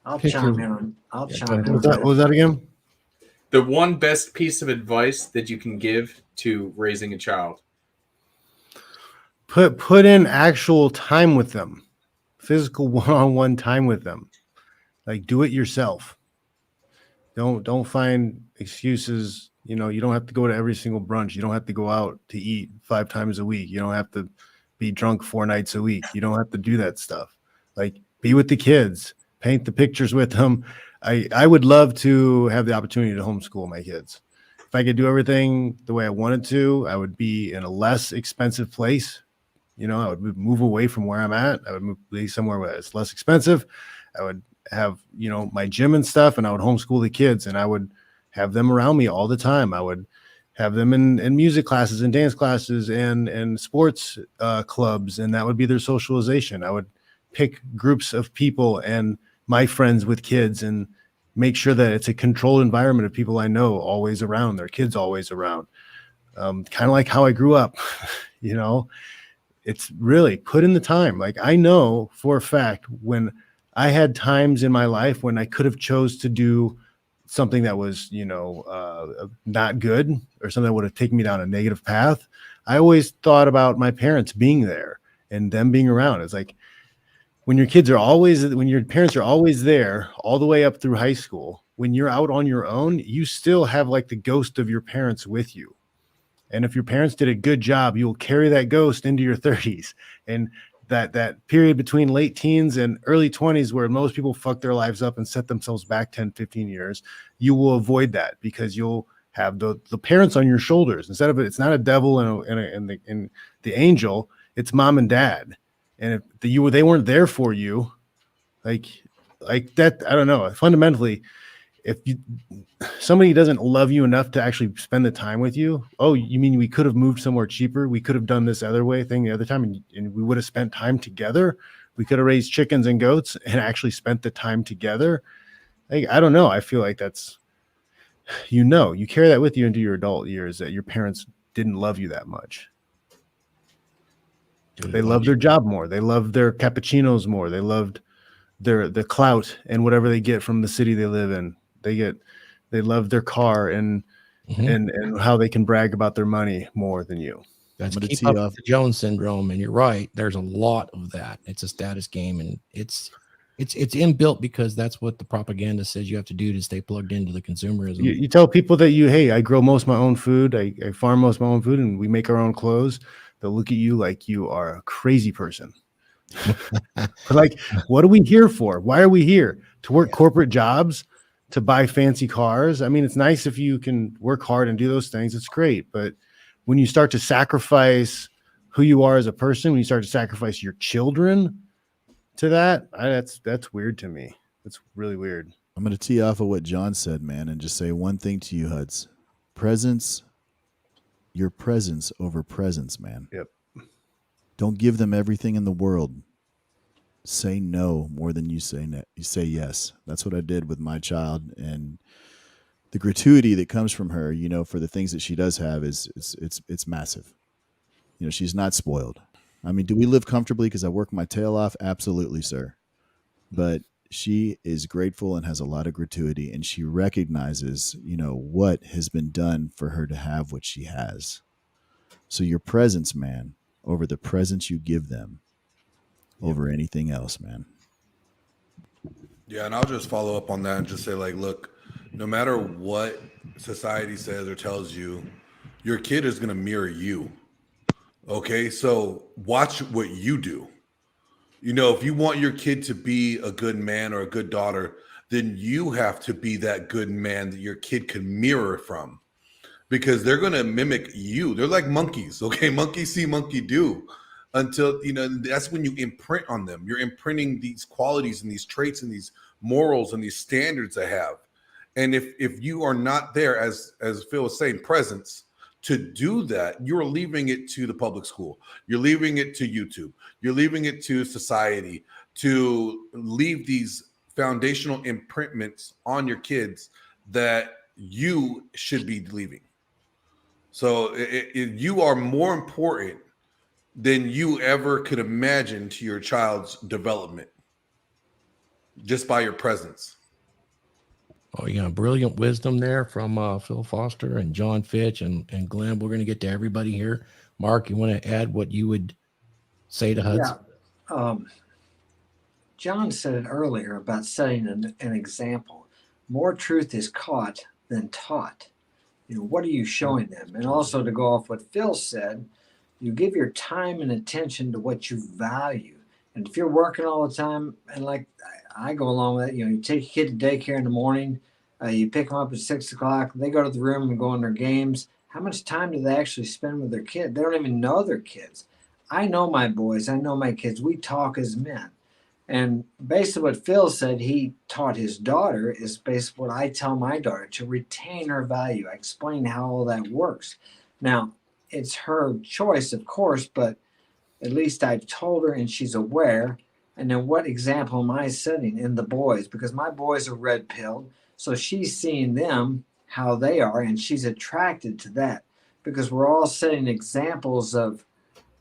I'll chime in. What was that again? The one best piece of advice that you can give to raising a child. Put in actual time with them, physical one-on-one time with them. Like, do it yourself. Don't find excuses. You don't have to go to every single brunch. You don't have to go out to eat 5 times a week. You don't have to be drunk 4 nights a week. You don't have to do that stuff. Like, be with the kids, paint the pictures with them. I would love to have the opportunity to homeschool my kids. If I could do everything the way I wanted to, I would be in a less expensive place. I would move away from where I'm at. I would be somewhere where it's less expensive. I would have, my gym and stuff, and I would homeschool the kids, and I would have them around me all the time. I would have them in music classes and dance classes and sports clubs, and that would be their socialization. I would pick groups of people and my friends with kids and make sure that it's a controlled environment of people I know always around, their kids always around. Kind of like how I grew up, It's really put in the time. Like, I know for a fact when I had times in my life when I could have chose to do something that was, not good, or something that would have taken me down a negative path, I always thought about my parents being there and them being around. It's like, when your parents are always there all the way up through high school, when you're out on your own, you still have like the ghost of your parents with you. And if your parents did a good job, you'll carry that ghost into your 30s. And that period between late teens and early 20s where most people fuck their lives up and set themselves back 10, 15 years, you will avoid that because you'll have the parents on your shoulders. Instead of it's not a devil and the angel, it's mom and dad. And if they weren't there for you, like that, I don't know. Fundamentally, if somebody doesn't love you enough to actually spend the time with you, oh, you mean we could have moved somewhere cheaper? We could have done this other thing the other time, and we would have spent time together. We could have raised chickens and goats and actually spent the time together. Like, I don't know. I feel like that's, you carry that with you into your adult years that your parents didn't love you that much. They loved their job more. They loved their cappuccinos more. They loved the clout and whatever they get from the city they live in. They love their car and how they can brag about their money more than you. That's keep up with the Jones syndrome, and you're right. There's a lot of that. It's a status game, and it's inbuilt because that's what the propaganda says you have to do to stay plugged into the consumerism. You tell people that hey, I grow most of my own food, I farm most of my own food, and we make our own clothes. They'll look at you like you are a crazy person. Like, what are we here for? Why are we here? To work corporate jobs? To buy fancy cars? I mean, it's nice if you can work hard and do those things. It's great. But when you start to sacrifice who you are as a person, when you start to sacrifice your children to that's weird to me. It's really weird. I'm going to tee off of what John said, man, and just say one thing to you, Huds. Your presence over presence, man. Yep. Don't give them everything in the world. Say no more than you say you say yes. That's what I did with my child, and the gratuity that comes from her, for the things that she does have it's massive. She's not spoiled. I mean, do we live comfortably because I work my tail off? Absolutely, sir. But she is grateful and has a lot of gratuity, and she recognizes, what has been done for her to have what she has. So your presence, man, over the presence you give them, over anything else, man. Yeah, and I'll just follow up on that and just say, like, look, no matter what society says or tells you, your kid is going to mirror you. Okay, so watch what you do. If you want your kid to be a good man or a good daughter, then you have to be that good man that your kid can mirror from, because they're going to mimic you. They're like monkeys. Okay, monkey see, monkey do. Until, that's when you imprint on them. You're imprinting these qualities and these traits and these morals and these standards they have. And if you are not there, as Phil was saying, presence to do that, you're leaving it to the public school. You're leaving it to YouTube. You're leaving it to society to leave these foundational imprintments on your kids that you should be leaving. So you are more important than you ever could imagine to your child's development just by your presence. Oh, yeah, brilliant wisdom there from Phil Foster and John Fitch and Glenn. We're going to get to everybody here. Mark, you want to add what you would say to Huds? Yeah. John said it earlier about setting an example. More truth is caught than taught. What are you showing them? And also, to go off what Phil said, you give your time and attention to what you value. And if you're working all the time, and like I go along with it, you take your kid to daycare in the morning, you pick them up at 6 o'clock, they go to the room and go on their games. How much time do they actually spend with their kid? They don't even know their kids. I know my boys. I know my kids. We talk as men. And basically what Phil said he taught his daughter is basically what I tell my daughter, to retain her value. I explain how all that works. Now, it's her choice, of course, but at least I've told her and she's aware. And then what example am I setting in the boys? Because my boys are red-pilled. So she's seeing them, how they are, and she's attracted to that. Because we're all setting examples of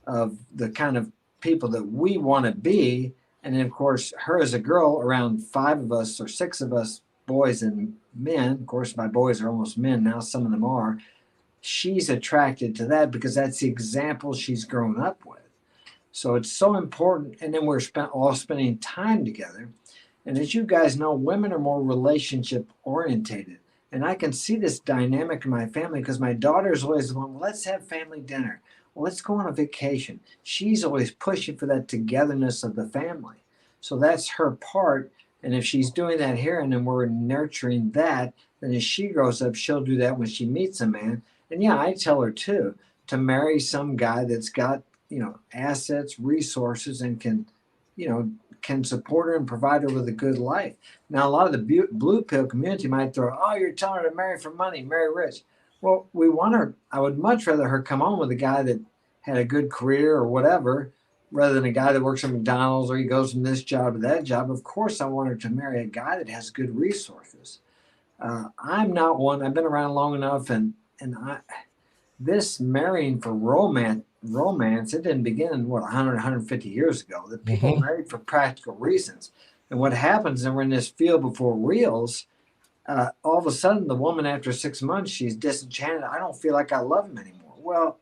the kind of people that we want to be. And then, of course, her as a girl, around 5 of us or 6 of us, boys and men, of course, my boys are almost men now, some of them are, she's attracted to that because that's the example she's grown up with. So it's so important. And then we're all spending time together. And as you guys know, women are more relationship orientated. And I can see this dynamic in my family because my daughter's always the one, well, let's have family dinner. Well, let's go on a vacation. She's always pushing for that togetherness of the family. So that's her part. And if she's doing that here and then we're nurturing that, then as she grows up, she'll do that when she meets a man. And yeah, I tell her too, to marry some guy that's got, assets, resources, and can support her and provide her with a good life. Now, a lot of the blue pill community might throw, oh, you're telling her to marry for money, marry rich. Well, we want her. I would much rather her come home with a guy that had a good career or whatever, rather than a guy that works at McDonald's or he goes from this job to that job. Of course, I want her to marry a guy that has good resources. I'm not one. I've been around long enough, and this marrying for romance, it didn't begin 100, 150 years ago. The people married for practical reasons. And what happens, and we're in this field before reels, all of a sudden the woman after 6 months, she's disenchanted. I don't feel like I love him anymore. Well,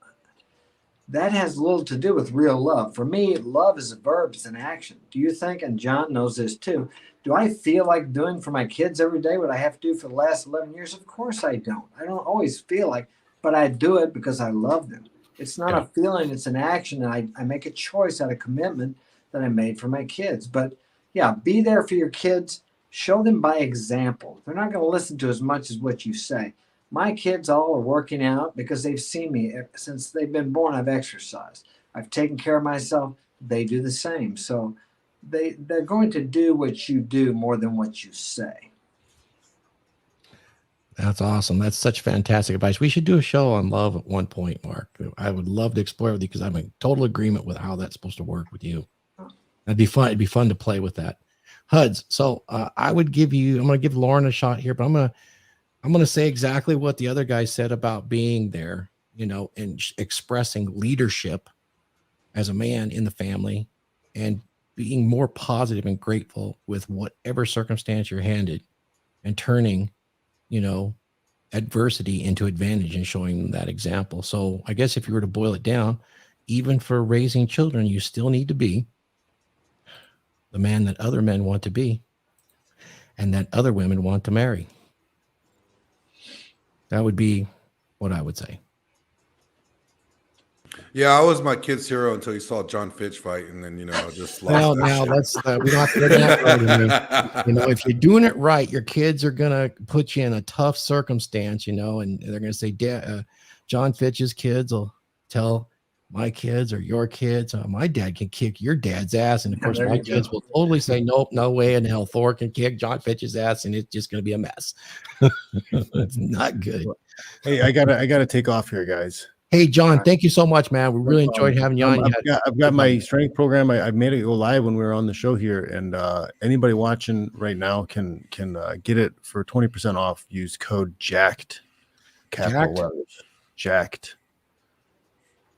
that has little to do with real love. For me, love is a verb, it's an action. Do you think, and John knows this too, do I feel like doing for my kids every day what I have to do for the last 11 years? Of course I don't. I don't always feel like, but I do it because I love them. It's not a feeling, it's an action. And I make a choice out of commitment that I made for my kids. But yeah, be there for your kids. Show them by example. They're not going to listen to as much as what you say. My kids all are working out because they've seen me since they've been born. I've exercised. I've taken care of myself. They do the same. So they're going to do what you do more than what you say. That's awesome. That's such fantastic advice. We should do a show on love at one point, Mark. I would love to explore with you because I'm in total agreement with how that's supposed to work with you. That'd be fun. It'd be fun to play with that. Huds. So I'm going to give Lauren a shot here, but I'm going to say exactly what the other guy said about being there, and expressing leadership as a man in the family and being more positive and grateful with whatever circumstance you're handed and turning, adversity into advantage and showing them that example. So I guess if you were to boil it down, even for raising children, you still need to be the man that other men want to be and that other women want to marry. That would be what I would say. Yeah, I was my kid's hero until he saw John Fitch fight, and then just lost. Well, now that's we don't have to go that road. If you're doing it right, your kids are gonna put you in a tough circumstance, and they're gonna say, John Fitch's kids will tell my kids or your kids, my dad can kick your dad's ass, and of course my kids will totally say, nope, no way in hell Thor can kick John Fitch's ass, and it's just gonna be a mess. It's not good. Hey, I gotta take off here, guys. Hey, John, thank you so much, man. We really enjoyed having you on. I've got my strength program. I made it go live when we were on the show here, and anybody watching right now can get it for 20% off. Use code JACKED, capital letters, JACKED.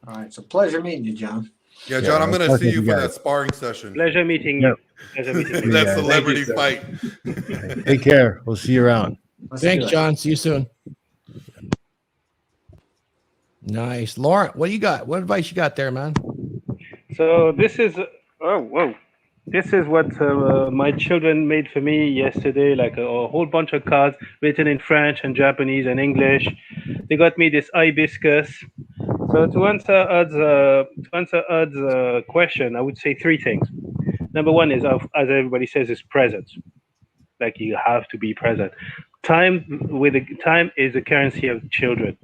All right, so pleasure meeting you, John. Yeah, John, I'm going to see you for that sparring session. Pleasure meeting you. Pleasure meeting you. That celebrity fight. Take care. We'll see you around. Thanks, John. See you soon. Nice. Lauren, what do you got? What advice you got there, man? So this is this is what my children made for me yesterday, like a whole bunch of cards written in French and Japanese and English. They got me this hibiscus. So to answer Ud's question, I would say three things. Number one is, as everybody says, is presence. Like you have to be present. Time is the currency of children.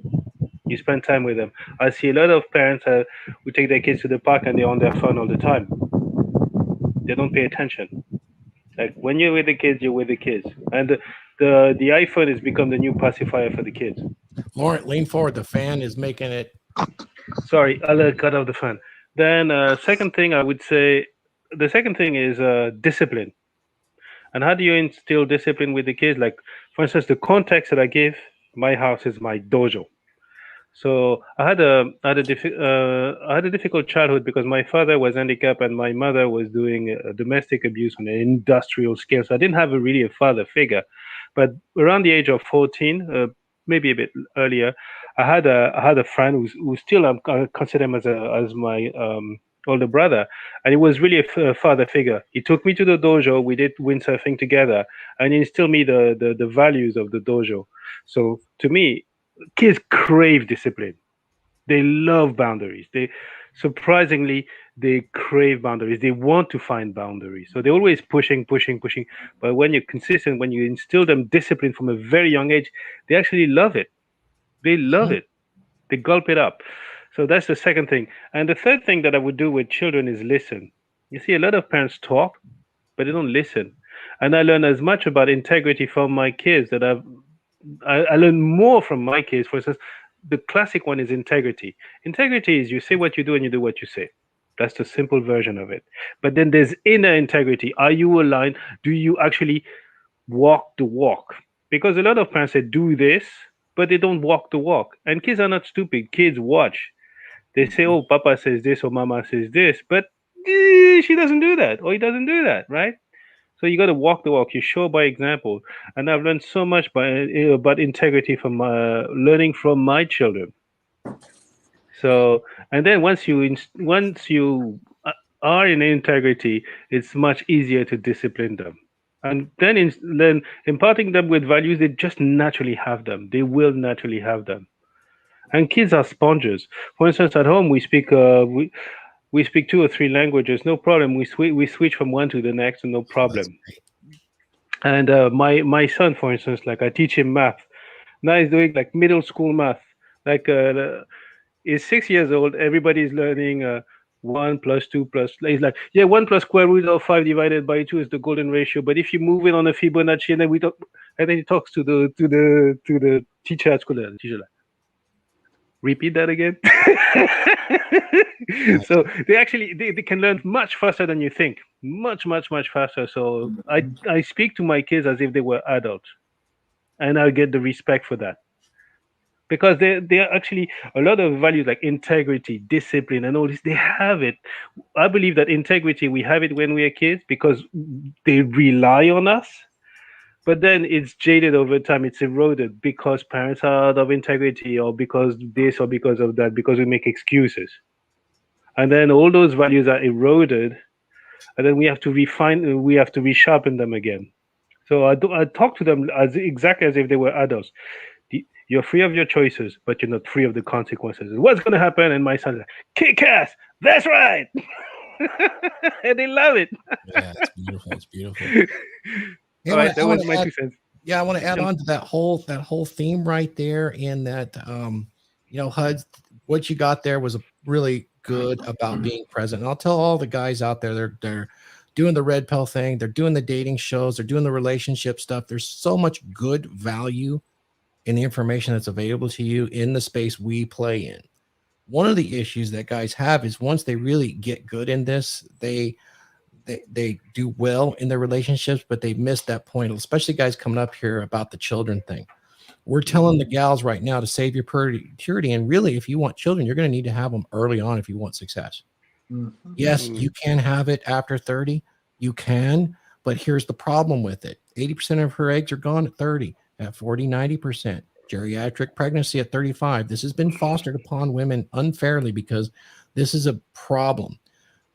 You spend time with them. I see a lot of parents who take their kids to the park and they're on their phone all the time. They don't pay attention. Like when you're with the kids, you're with the kids. And the iPhone has become the new pacifier for the kids. Lauren, lean forward. The fan is making it. Sorry, I'll cut off the fan. Then second thing I would say, the second thing is discipline. And how do you instill discipline with the kids? Like, for instance, the context that I give, my house is my dojo. So I had a difficult childhood because my father was handicapped and my mother was doing domestic abuse on an industrial scale. So I didn't have really a father figure. But around the age of 14, maybe a bit earlier, I had a friend who still I consider him as my older brother, and he was really a father figure. He took me to the dojo. We did windsurfing together, and he instilled me the values of the dojo. So to me, kids crave discipline. They love boundaries. They surprisingly they crave boundaries. They want to find boundaries. So they're always pushing, pushing, pushing. But when you're consistent, when you instill them discipline from a very young age, they actually love it. They love it. They gulp it up. So that's the second thing. And the third thing that I would do with children is listen. You see, a lot of parents talk, but they don't listen. And I learn as much about integrity from my kids that I learn more from my kids. For instance, the classic one is integrity. Integrity is you say what you do and you do what you say. That's the simple version of it. But then there's inner integrity. Are you aligned? Do you actually walk the walk? Because a lot of parents say do this, but they don't walk the walk. And kids are not stupid. Kids watch. They say, oh, Papa says this or Mama says this, but she doesn't do that or he doesn't do that, right? So you got to walk the walk. You show by example. And I've learned so much about integrity from learning from my children. So, and then once you are in integrity, it's much easier to discipline them. And then imparting them with values, they just naturally have them. They will naturally have them. And kids are sponges. For instance, at home we speak 2 or 3 languages, no problem. We switch from one to the next, no problem. And my son, for instance, like I teach him math. Now he's doing like middle school math. Like he's 6 years old. Everybody's learning 1 plus 2 plus. He's like, yeah, 1 plus square root of 5 divided by 2 is the golden ratio. But if you move it on a Fibonacci, and then he talks to the teacher at school. The teacher like, repeat that again. So they can learn much faster than you think, much faster. So I speak to my kids as if they were adults, and I get the respect for that, because they are actually a lot of values like integrity, discipline, and all this. They have it. I believe that integrity, we have it when we are kids because they rely on us. But then it's jaded over time. It's eroded because parents are out of integrity, or because this, or because of that, because we make excuses. And then all those values are eroded, and then we have to resharpen them again. So I talk to them exactly as if they were adults. You're free of your choices, but you're not free of the consequences. What's going to happen? And my son's like, kick ass. That's right. And they love it. Yeah, it's beautiful. It's beautiful. Hey, all right, that was my 2 cents. Yeah, I want to add on to that whole theme right there, and that HUD, what you got there was really good about being present. And I'll tell all the guys out there, they're doing the red pill thing, they're doing the dating shows, they're doing the relationship stuff. There's so much good value in the information that's available to you in the space we play in. One of the issues that guys have is once they really get good in this, they do well in their relationships, but they miss that point, especially guys coming up here about the children thing. We're telling the gals right now to save your purity. And really, if you want children, you're going to need to have them early on if you want success. Mm-hmm. Yes, you can have it after 30. You can, but here's the problem with it. 80% of her eggs are gone at 30, at 40, 90%. Geriatric pregnancy at 35. This has been fostered upon women unfairly because this is a problem.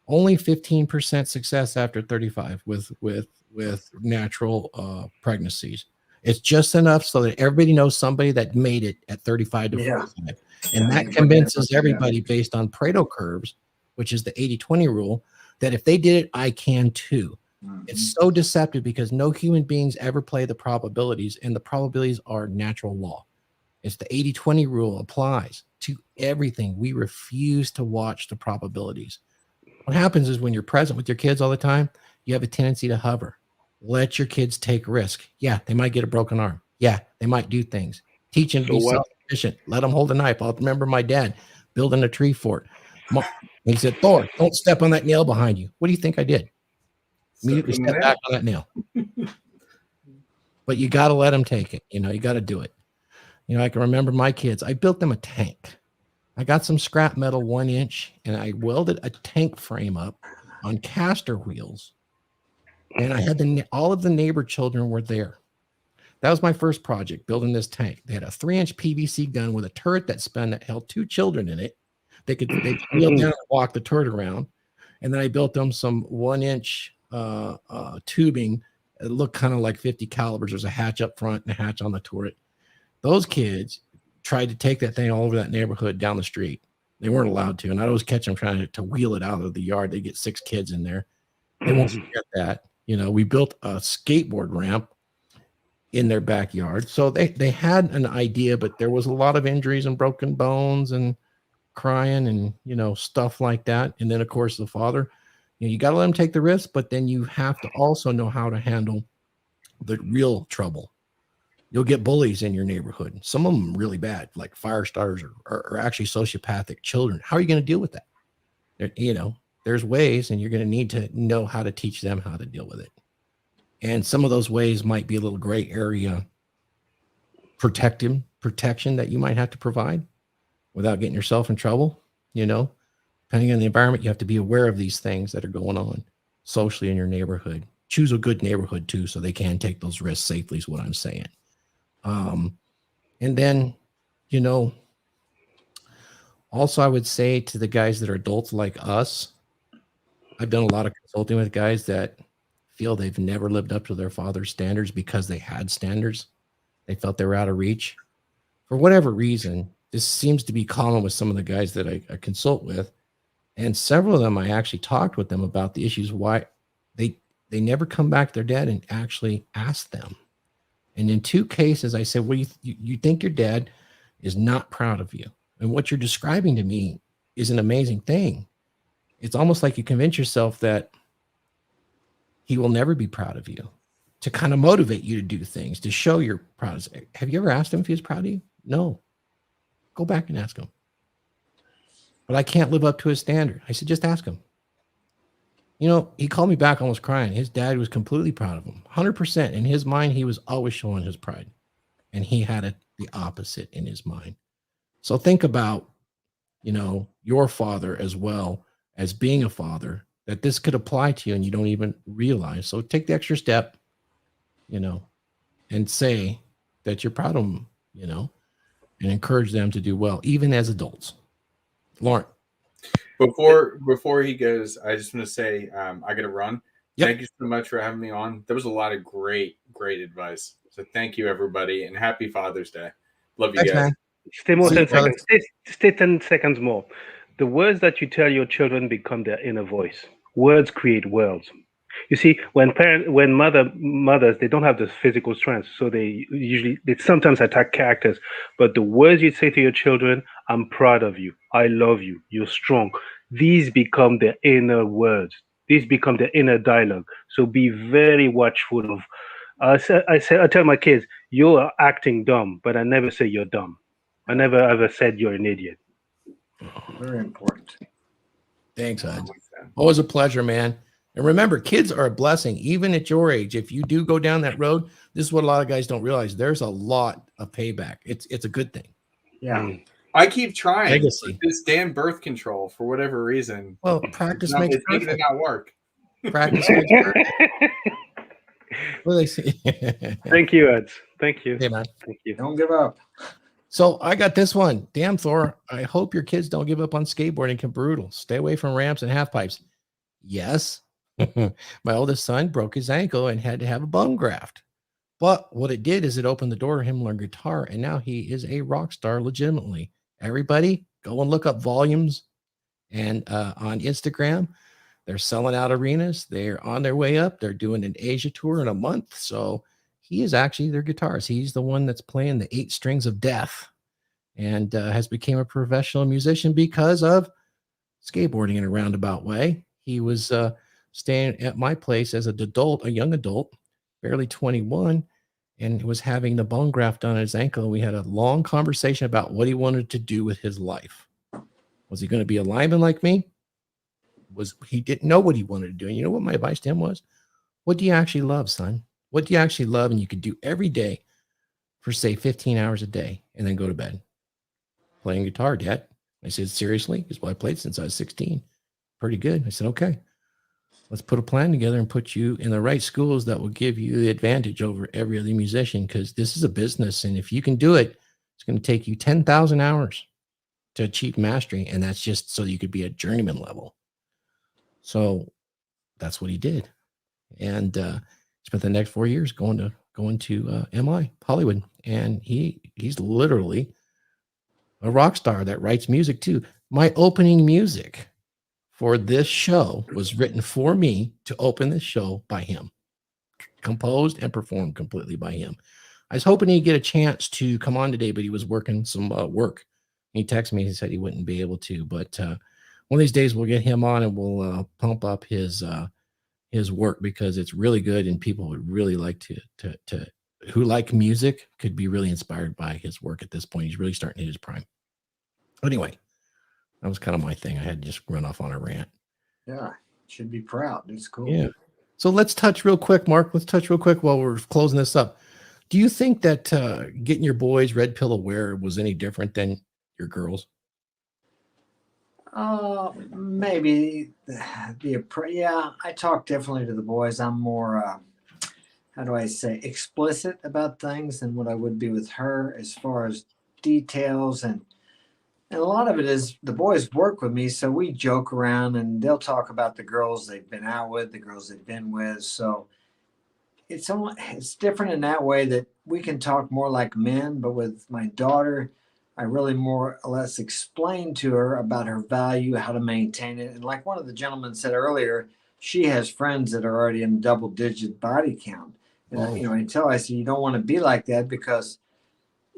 Only 15% success after 35 with natural pregnancies. It's just enough so that everybody knows somebody that made it at 35 to 45. And that convinces everybody based on Pareto curves, which is the 80-20 rule, that if they did it, I can too. Mm-hmm. It's so deceptive because no human beings ever play the probabilities, and the probabilities are natural law. It's the 80-20 rule applies to everything. We refuse to watch the probabilities. What happens is when you're present with your kids all the time, you have a tendency to hover. Let your kids take risk. Yeah, they might get a broken arm. Yeah, they might do things. Teach them to be self-sufficient. Let them hold a knife. I'll remember my dad building a tree fort. He said, Thor, don't step on that nail behind you. What do you think I did? Immediately step back on that nail. But you got to let them take it. You got to do it. I can remember my kids. I built them a tank. I got some scrap metal 1 inch and I welded a tank frame up on caster wheels. And I had all of the neighbor children were there. That was my first project, building this tank. They had a 3-inch PVC gun with a turret that spun that held 2 children in it. They could wheel down and walk the turret around. And then I built them some 1-inch tubing. It looked kind of like 50 calibers. There's a hatch up front and a hatch on the turret. Those kids tried to take that thing all over that neighborhood down the street. They weren't allowed to. And I'd always catch them trying to wheel it out of the yard. They get 6 kids in there. They won't forget that. You know, we built a skateboard ramp in their backyard. So they had an idea, but there was a lot of injuries and broken bones and crying and, you know, stuff like that. And then, of course, the father, you know, you got to let him take the risk, but then you have to also know how to handle the real trouble. You'll get bullies in your neighborhood. Some of them really bad, like fire starters or actually sociopathic children. How are you going to deal with that? You know, there's ways, and you're going to need to know how to teach them how to deal with it. And some of those ways might be a little gray area protection that you might have to provide without getting yourself in trouble. You know, depending on the environment, you have to be aware of these things that are going on socially in your neighborhood. Choose a good neighborhood too, so they can take those risks safely is what I'm saying. And then, you know, also I would say to the guys that are adults like us, I've done a lot of consulting with guys that feel they've never lived up to their father's standards because they had standards. They felt they were out of reach. For whatever reason, this seems to be common with some of the guys that I consult with. And several of them, I actually talked with them about the issues, why they never come back to their dad and actually ask them. And in 2 cases, I said, well, you think your dad is not proud of you. And what you're describing to me is an amazing thing. It's almost like you convince yourself that he will never be proud of you, to kind of motivate you to do things, to show you're proud. Have you ever asked him if he was proud of you? No. Go back and ask him. But I can't live up to his standard. I said, just ask him. You know, he called me back almost crying. His dad was completely proud of him. 100%. In his mind, he was always showing his pride. And he had the opposite in his mind. So think about, you know, your father as well as being a father, that this could apply to you and you don't even realize. So take the extra step, you know, and say that you're proud of them, you know, and encourage them to do well, even as adults. Lauren. Before he goes, I just want to say I got to run. Yep. Thank you so much for having me on. There was a lot of great advice. So thank you, everybody, and happy Father's Day. Love you. Thanks, guys. man. Stay more See 10 you, brother. seconds. Stay 10 seconds more. The words that you tell your children become their inner voice. Words create worlds. You see, when mothers, they don't have the physical strength, so they sometimes attack characters. But the words you say to your children, "I'm proud of you," "I love you," "You're strong," these become their inner words. These become their inner dialogue. So be very watchful of. I tell my kids, "You're acting dumb," but I never say you're dumb. I never ever said you're an idiot. Very important. Thanks, Hans. Always a pleasure, man. And remember, kids are a blessing, even at your age. If you do go down that road, this is what a lot of guys don't realize. There's a lot of payback. It's a good thing. Yeah. I keep trying. Legacy. This damn birth control for whatever reason. Well, practice It's makes making it perfect. not work. Practice makes perfect. What do they say? Thank you, Ed. Thank you. Hey, man. Thank you. Don't give up. So I got this one. Damn, Thor. I hope your kids don't give up on skateboarding. Can brutal. Stay away from ramps and half pipes. Yes. My oldest son broke his ankle and had to have a bone graft. But what it did is it opened the door to him learn guitar, and now he is a rock star legitimately. Everybody, go and look up Volumes and on Instagram. They're selling out arenas. They're on their way up. They're doing an Asia tour in a month. So he is actually their guitarist. He's the one that's playing the 8 strings of death and has become a professional musician because of skateboarding in a roundabout way. He was staying at my place as a young adult, barely 21, and was having the bone graft done on his ankle. And we had a long conversation about what he wanted to do with his life. Was he going to be a lineman like me? He didn't know what he wanted to do. And you know what my advice to him was? What do you actually love, son? What do you actually love? And you could do every day for, say, 15 hours a day and then go to bed. Playing guitar, Dad. I said, seriously? Because I played since I was 16. Pretty good. I said, okay. Let's put a plan together and put you in the right schools that will give you the advantage over every other musician, because this is a business. And if you can do it, it's going to take you 10,000 hours to achieve mastery. And that's just so you could be at journeyman level. So that's what he did. And spent the next 4 years going to MI Hollywood. And he's literally a rock star that writes music too. My opening music for this show was written for me to open this show by him, composed and performed completely by him. I was hoping he'd get a chance to come on today, but he was working some work. He texted me and said he wouldn't be able to, but one of these days we'll get him on and we'll pump up his work, because it's really good and people would really like to who like music could be really inspired by his work at this point. He's really starting to hit his prime. Anyway, that was kind of my thing. I had to just run off on a rant. Yeah, should be proud. It's cool. Yeah. So let's touch real quick, Mark. Let's touch real quick while we're closing this up. Do you think that getting your boys red pill aware was any different than your girls? Maybe yeah, I talk differently to the boys. I'm more, how do I say, explicit about things than what I would be with her as far as details. And a lot of it is the boys work with me, so we joke around and they'll talk about the girls they've been out with, the girls they've been with. So it's different in that way, that we can talk more like men. But with my daughter, I really more or less explain to her about her value, how to maintain it. And like one of the gentlemen said earlier, she has friends that are already in double-digit body count. And until I say you don't want to be like that, because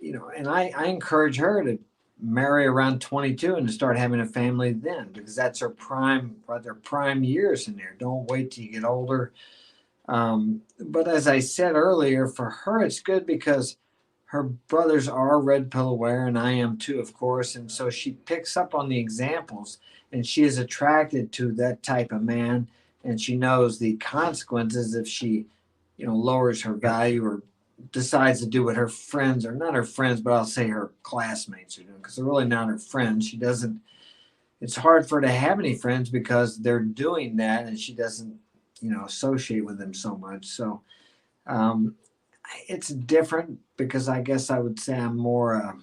and I encourage her to marry around 22 and to start having a family then, because that's her prime years in there. Don't wait till you get older. But as I said earlier, for her, it's good because her brothers are red pill aware, and I am too, of course. And so she picks up on the examples, and she is attracted to that type of man. And she knows the consequences if she, lowers her value or decides to do what her friends, or not her friends, but I'll say her classmates are doing, because they're really not her friends. It's hard for her to have any friends because they're doing that, and she doesn't, associate with them so much. So it's different, because I guess I would say I'm more.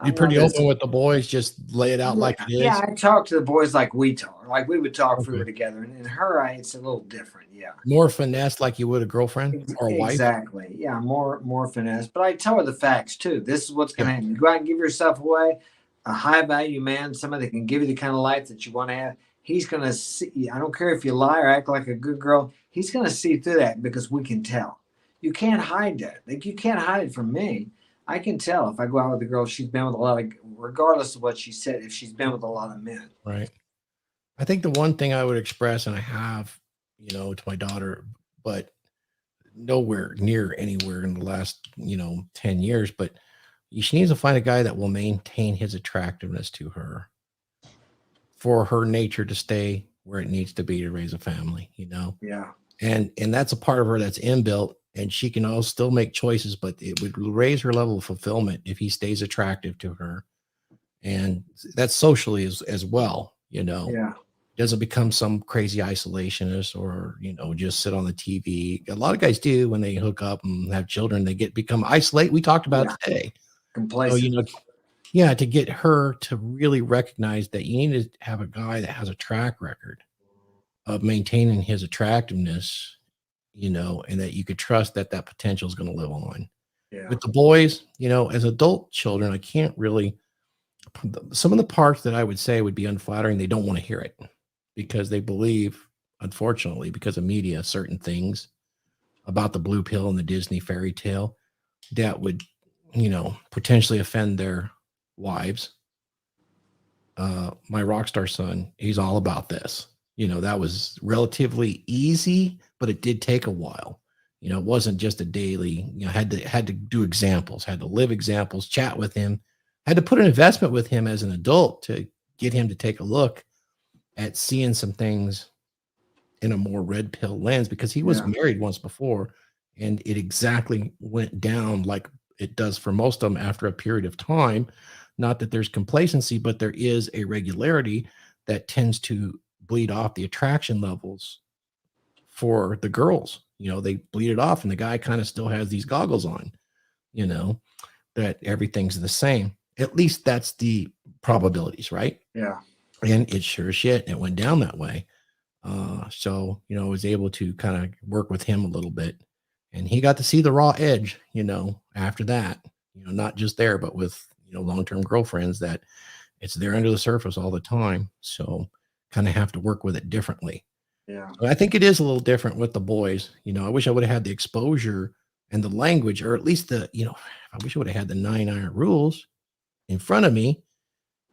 You're pretty open with the boys, just lay it out like it is. Yeah, I talk to the boys like we talk, like we would talk if we were together. And in her eye, it's a little different. Yeah. More finesse, like you would a girlfriend or a wife. Exactly. Yeah, more finesse. But I tell her the facts too. This is what's going to happen. You go out and give yourself away. A high value man, somebody that can give you the kind of life that you want to have. He's going to see. I don't care if you lie or act like a good girl. He's going to see through that, because we can tell. You can't hide that. Like, you can't hide it from me. I can tell if I go out with a girl, she's been with a lot of, regardless of what she said, if she's been with a lot of men. Right. I think the one thing I would express, and I have, to my daughter, but nowhere near anywhere in the last, 10 years, but she needs to find a guy that will maintain his attractiveness to her, for her nature to stay where it needs to be to raise a family, Yeah. And that's a part of her that's inbuilt, and she can all still make choices, but it would raise her level of fulfillment if he stays attractive to her. And that's socially as well, Yeah. Doesn't become some crazy isolationist or, just sit on the TV. A lot of guys do when they hook up and have children, they become isolated. We talked about it today. Complacent. So, to get her to really recognize that you need to have a guy that has a track record of maintaining his attractiveness, and that you could trust that potential is going to live on. Yeah. With the boys, as adult children, I can't really, some of the parts that I would say would be unflattering, they don't want to hear it, because they believe, unfortunately, because of media, certain things about the blue pill and the Disney fairy tale that would, potentially offend their wives. My rock star son, he's all about this. That was relatively easy, but it did take a while. It wasn't just a daily, had to do examples, had to live examples, chat with him, had to put an investment with him as an adult to get him to take a look at seeing some things in a more red pill lens, because he was married once before, and it exactly went down like it does for most of them after a period of time. Not that there's complacency, but there is a regularity that tends to bleed off the attraction levels for the girls. They bleed it off, and the guy kind of still has these goggles on, that everything's the same. At least that's the probabilities, right? Yeah. And it's sure as shit, it went down that way. So, I was able to kind of work with him a little bit, and he got to see the raw edge, after that, not just there, but with, long-term girlfriends, that it's there under the surface all the time. So kind of have to work with it differently. Yeah. So I think it is a little different with the boys. I wish I would have had the exposure and the language, or at least I wish I would have had the 9 iron rules in front of me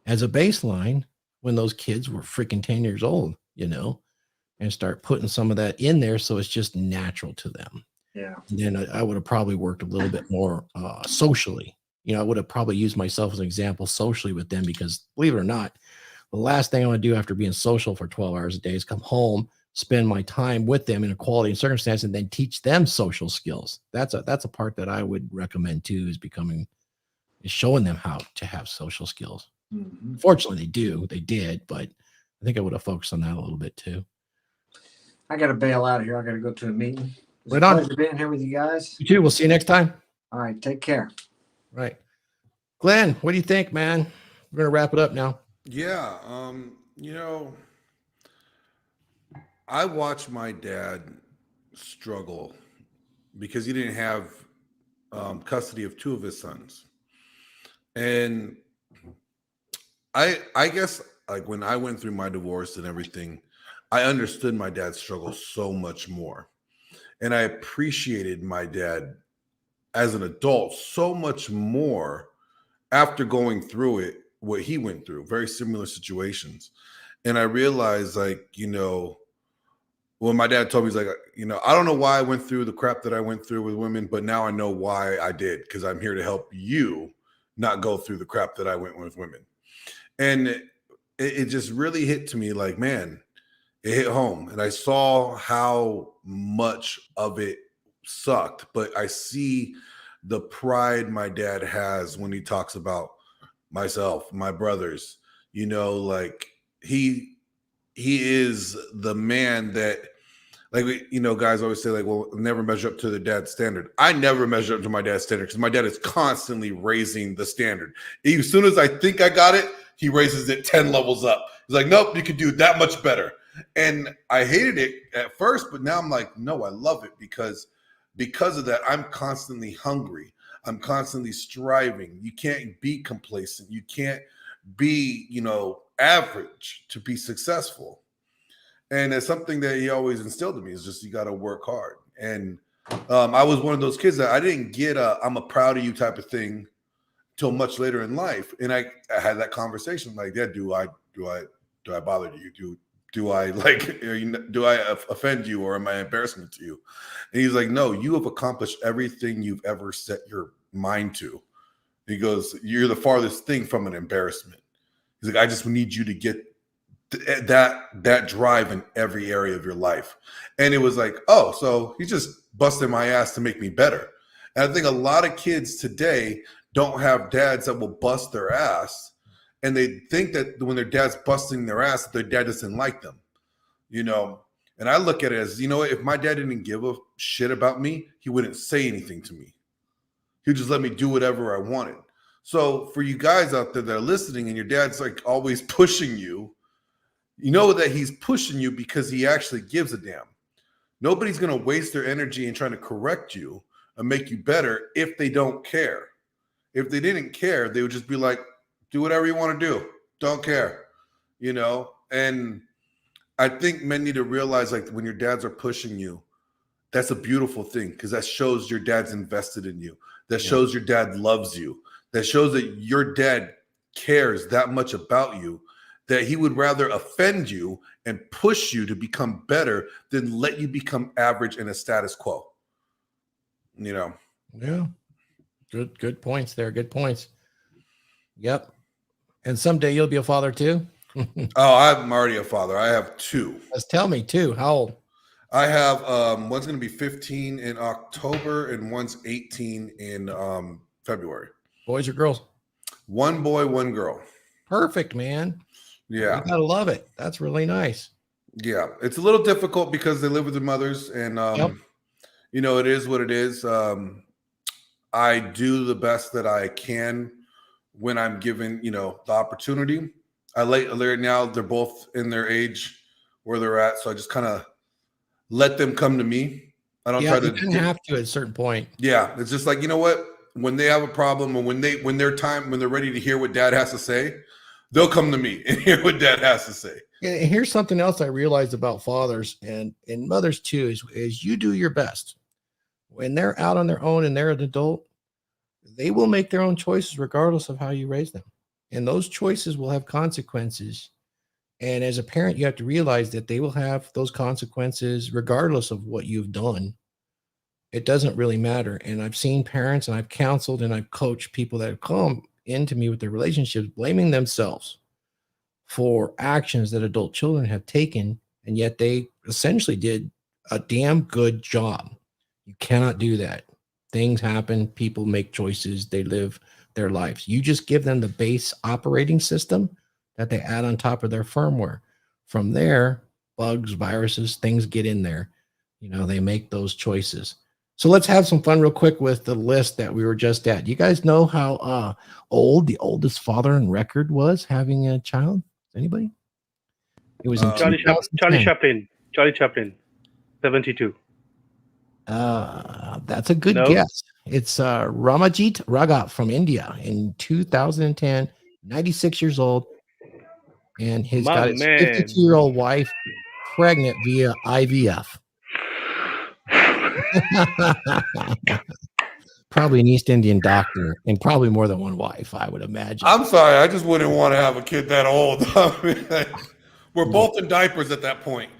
as a baseline when those kids were freaking 10 years old, and start putting some of that in there so it's just natural to them. Yeah. And then I would have probably worked a little bit more socially. I would have probably used myself as an example socially with them, because believe it or not, the last thing I want to do after being social for 12 hours a day is come home, spend my time with them in a quality and circumstance, and then teach them social skills. That's a part that I would recommend too, is showing them how to have social skills. Mm-hmm. Fortunately, they did, but I think I would have focused on that a little bit too. I got to bail out of here. I got to go to a meeting. It's Right a on. pleasure being here with you guys. You too. We'll see you next time. All right. Take care. Right. Glenn, what do you think, man? We're going to wrap it up now. Yeah. I watched my dad struggle because he didn't have custody of 2 of his sons. And I guess, like, when I went through my divorce and everything, I understood my dad's struggle so much more. And I appreciated my dad as an adult so much more after going through it, what he went through, very similar situations. And I realized, like, when my dad told me, he's like, I don't know why I went through the crap that I went through with women, but now I know why I did, because I'm here to help you not go through the crap that I went with women. And it just really hit to me, like, man, it hit home. And I saw how much of it sucked, but I see the pride my dad has when he talks about myself, my brothers, like he is the man that, like, guys always say, like, well, never measure up to the dad's standard. I never measure up to my dad's standard, because my dad is constantly raising the standard. As soon as I think I got it, he raises it 10 levels up. He's like, nope, you could do that much better. And I hated it at first, but now I'm like, no, I love it, because of that, I'm constantly hungry. I'm constantly striving. You can't be complacent. You can't be, average to be successful. And it's something that he always instilled in me, is just, you got to work hard. And I was one of those kids that I didn't get I'm a proud of you type of thing till much later in life. And I had that conversation, like, yeah, do I bother you? Do I offend you, or am I embarrassment to you? And he's like, no, you have accomplished everything you've ever set your mind to. He goes, you're the farthest thing from an embarrassment. He's like, I just need you to get that drive in every area of your life. And it was like, oh, so he's just busting my ass to make me better. And I think a lot of kids today don't have dads that will bust their ass. And they think that when their dad's busting their ass, their dad doesn't like them, And I look at it as, if my dad didn't give a shit about me, he wouldn't say anything to me. He'd just let me do whatever I wanted. So for you guys out there that are listening, and your dad's like always pushing you, that he's pushing you because he actually gives a damn. Nobody's going to waste their energy in trying to correct you and make you better if they don't care. If they didn't care, they would just be like, do whatever you want to do. Don't care, And I think men need to realize, like, when your dads are pushing you, that's a beautiful thing, because that shows your dad's invested in you. That shows your dad loves you. That shows that your dad cares that much about you, that he would rather offend you and push you to become better than let you become average in a status quo. Yeah. Good points there. Good points. Yep. And someday you'll be a father too. Oh, I'm already a father. I have 2. Let's tell me too. How old? I have one's going to be 15 in October and one's 18 in February. Boys or girls? 1 boy, 1 girl. Perfect, man. Yeah. You gotta love it. That's really nice. Yeah. It's a little difficult because they live with their mothers, and it is what it is. I do the best that I can when I'm given, the opportunity. Right now they're both in their age where they're at. So I just kind of let them come to me. I don't try to. You kind of have to at a certain point. Yeah, it's just like, you know what? When they have a problem, or when they're ready to hear what Dad has to say, they'll come to me and hear what Dad has to say. And here's something else I realized about fathers and mothers too: is you do your best when they're out on their own and they're an adult. They will make their own choices regardless of how you raise them, and those choices will have consequences. And as a parent, you have to realize that they will have those consequences regardless of what you've done. It doesn't really matter. And I've seen parents, and I've counseled and I've coached people that have come into me with their relationships, blaming themselves for actions that adult children have taken. And yet they essentially did a damn good job. You cannot do that. Things happen. People make choices. They live their lives. You just give them the base operating system that they add on top of their firmware. From there, bugs, viruses, things get in there. They make those choices. So let's have some fun real quick with the list that we were just at. You guys know how old the oldest father in record was having a child? Anybody? It was in Charlie Chaplin. Charlie Chaplin, 72. That's a good guess. It's Ramajit Ragat from India in 2010, 96 years old. And he's got his 52-year-old wife pregnant via IVF. Probably an East Indian doctor and probably more than one wife, I would imagine. I'm sorry. I just wouldn't want to have a kid that old. We're both in diapers at that point.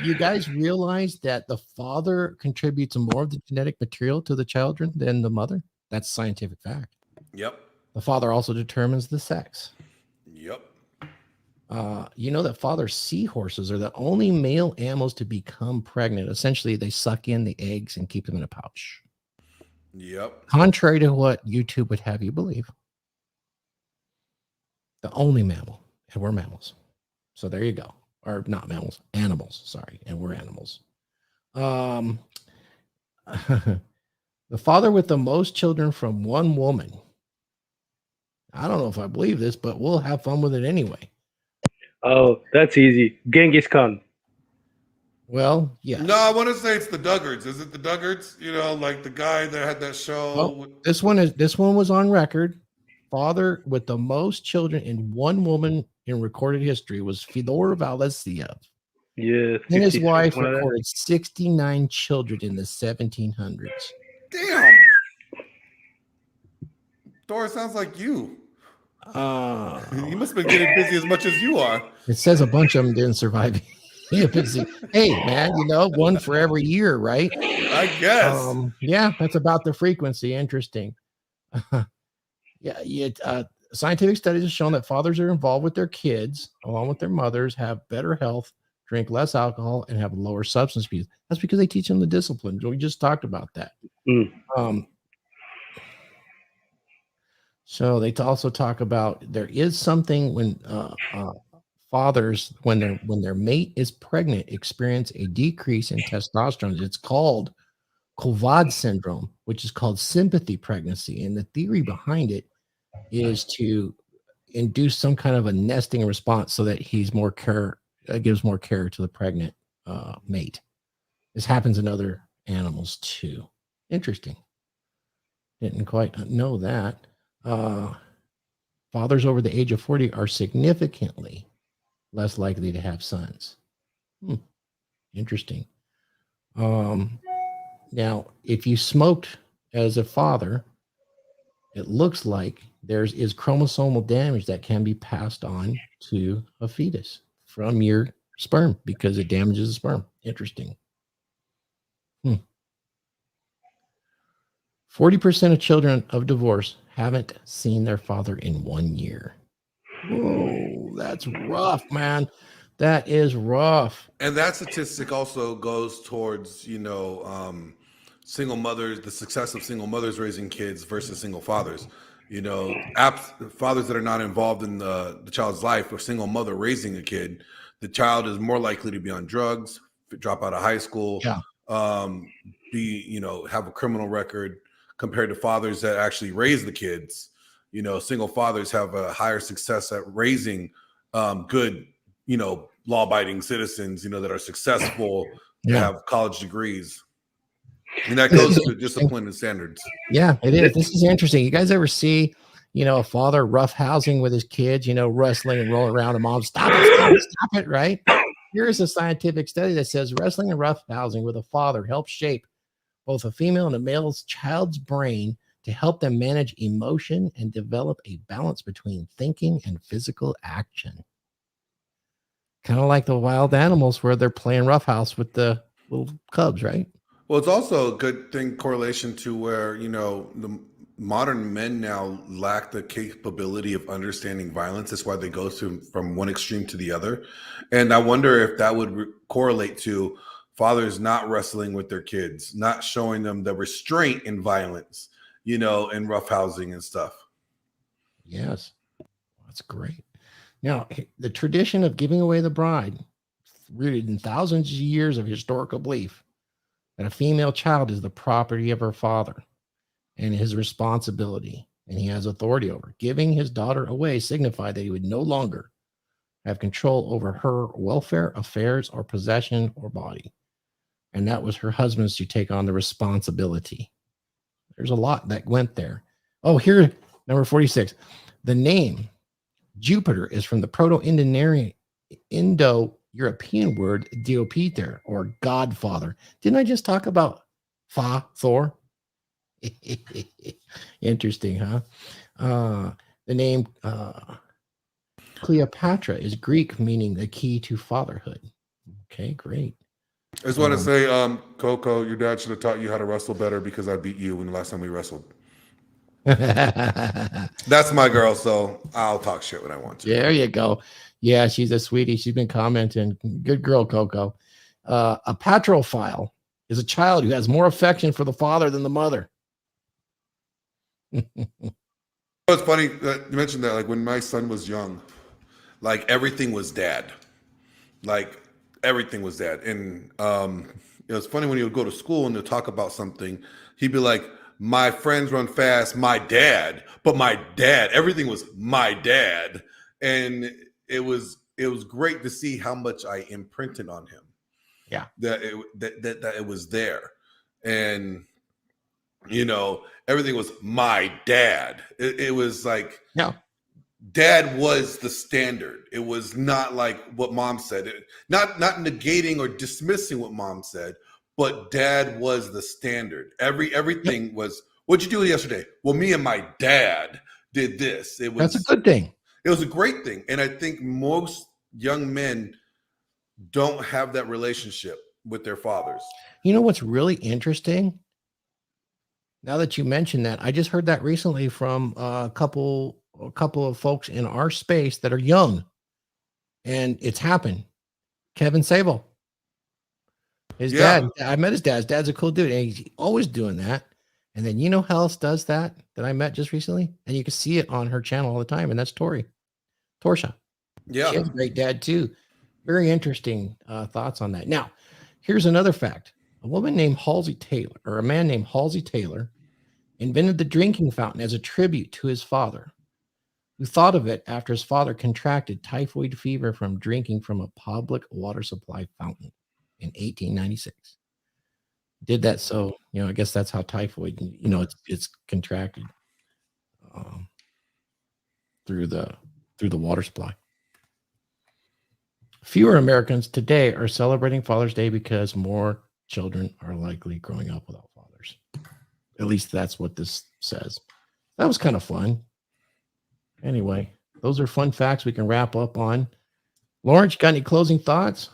You guys realize that the father contributes more of the genetic material to the children than the mother? That's scientific fact. Yep. The father also determines the sex. Yep. You know that father seahorses are the only male animals to become pregnant. Essentially, they suck in the eggs and keep them in a pouch. Yep. Contrary to what YouTube would have you believe. The only mammal, and we're mammals. So there you go. Or not mammals, animals. Sorry, and we're animals. The father with the most children from one woman. I don't know if I believe this, but we'll have fun with it anyway. Oh, that's easy. Genghis Khan. Well, yeah. No, I want to say it's the Duggards. Is it the Duggards? Like the guy that had that show. Well, this one was on record. Father with the most children in one woman in recorded history was Fedor Valdesiev. Yeah. And his wife recorded 69 children in the 1700s. Damn. Thor sounds like you. You must have been getting busy as much as you are. It says a bunch of them didn't survive. Hey, man, one for every year, right? I guess. Yeah, that's about the frequency. Interesting. Scientific studies have shown that fathers are involved with their kids, along with their mothers, have better health, drink less alcohol, and have lower substance abuse. That's because they teach them the discipline. We just talked about that. So they also talk about there is something when fathers, when their mate is pregnant, experience a decrease in testosterone. It's called Kovad syndrome, which is called sympathy pregnancy. And the theory behind it is to induce some kind of a nesting response so that he's more care, gives more care to the pregnant mate. This happens in other animals too. Interesting. Didn't quite know that. Fathers over the age of 40 are significantly less likely to have sons. Interesting. Now, if you smoked as a father, it looks like there is chromosomal damage that can be passed on to a fetus from your sperm because it damages the sperm. Interesting. 40% of children of divorce haven't seen their father in 1 year. Whoa, that's rough, man. That is rough. And that statistic also goes towards, single mothers, the success of single mothers raising kids versus single fathers. Fathers that are not involved in the child's life, or single mother raising a kid, the child is more likely to be on drugs, drop out of high school, have a criminal record compared to fathers that actually raise the kids. single fathers have a higher success at raising good, law-abiding citizens, that are successful, that have college degrees. And that goes to discipline and standards. Yeah, it is. This is interesting. You guys ever see, a father roughhousing with his kids, wrestling and rolling around, and mom, stop it, right? Here's a scientific study that says wrestling and roughhousing with a father helps shape both a female and a male's child's brain to help them manage emotion and develop a balance between thinking and physical action. Kind of like the wild animals where they're playing roughhouse with the little cubs, right? Well, it's also a good thing correlation to where, the modern men now lack the capability of understanding violence. That's why they go from one extreme to the other. And I wonder if that would correlate to fathers not wrestling with their kids, not showing them the restraint in violence, and roughhousing and stuff. Yes, that's great. Now, the tradition of giving away the bride, rooted in thousands of years of historical belief that a female child is the property of her father and his responsibility, and he has authority over her. Giving his daughter away signified that he would no longer have control over her welfare, affairs, or possession or body. And that was her husband's to take on the responsibility. There's a lot that went there. Oh, here, number 46. The name Jupiter is from the Indo-European word Diopiter, or Godfather. Didn't I just talk about Thor? Interesting, huh? The name Cleopatra is Greek, meaning the key to fatherhood. Okay, great. I just want to say, Coco, your dad should have taught you how to wrestle better because I beat you when the last time we wrestled. That's my girl, so I'll talk shit when I want to. There you go. Yeah, she's a sweetie. She's been commenting. Good girl, Coco. A patrophile is a child who has more affection for the father than the mother. It's funny that you mentioned that. Like when my son was young, like everything was dad. Like everything was dad. And it was funny when he would go to school and they'd talk about something. He'd be like, my friends run fast, my dad, but my dad, everything was my dad. And it was great to see how much I imprinted on him. Yeah. That it was there. And everything was my dad. It was like, no, dad was the standard. It was not like what mom said. Not negating or dismissing what mom said, but dad was the standard. Everything was, what'd you do yesterday? Well, me and my dad did this. That's a good thing. It was a great thing. And I think most young men don't have that relationship with their fathers. You know what's really interesting? Now that you mentioned that, I just heard that recently from a couple of folks in our space that are young, and it's happened. Kevin Sable, his dad. I met his dad. His dad's a cool dude, and he's always doing that. And then who else does that I met just recently, and you can see it on her channel all the time, and that's Torsha. Yeah, she has a great dad too. Very interesting thoughts on that. Now, here's another fact. A woman named Halsey Taylor, or a man named Halsey Taylor, invented the drinking fountain as a tribute to his father, who thought of it after his father contracted typhoid fever from drinking from a public water supply fountain in 1896. Did that so, I guess that's how typhoid, it's contracted through the water supply. Fewer Americans today are celebrating Father's Day because more children are likely growing up without fathers. At least that's what this says. That was kind of fun. Anyway, those are fun facts we can wrap up on. Lawrence, got any closing thoughts?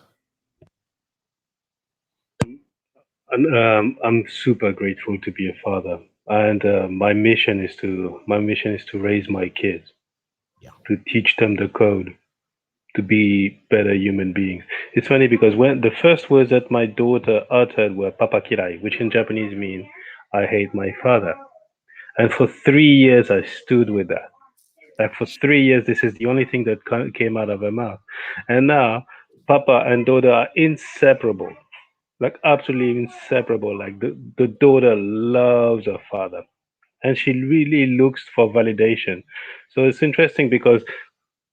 I'm super grateful to be a father, and my mission is to raise my kids, to teach them the code, to be better human beings. It's funny because when the first words that my daughter uttered were "Papa Kirai," which in Japanese means "I hate my father," and for 3 years I stood with that. Like for 3 years, this is the only thing that came out of her mouth, and now Papa and daughter are inseparable. Like absolutely inseparable. Like the daughter loves her father. and she really looks for validation. So it's interesting because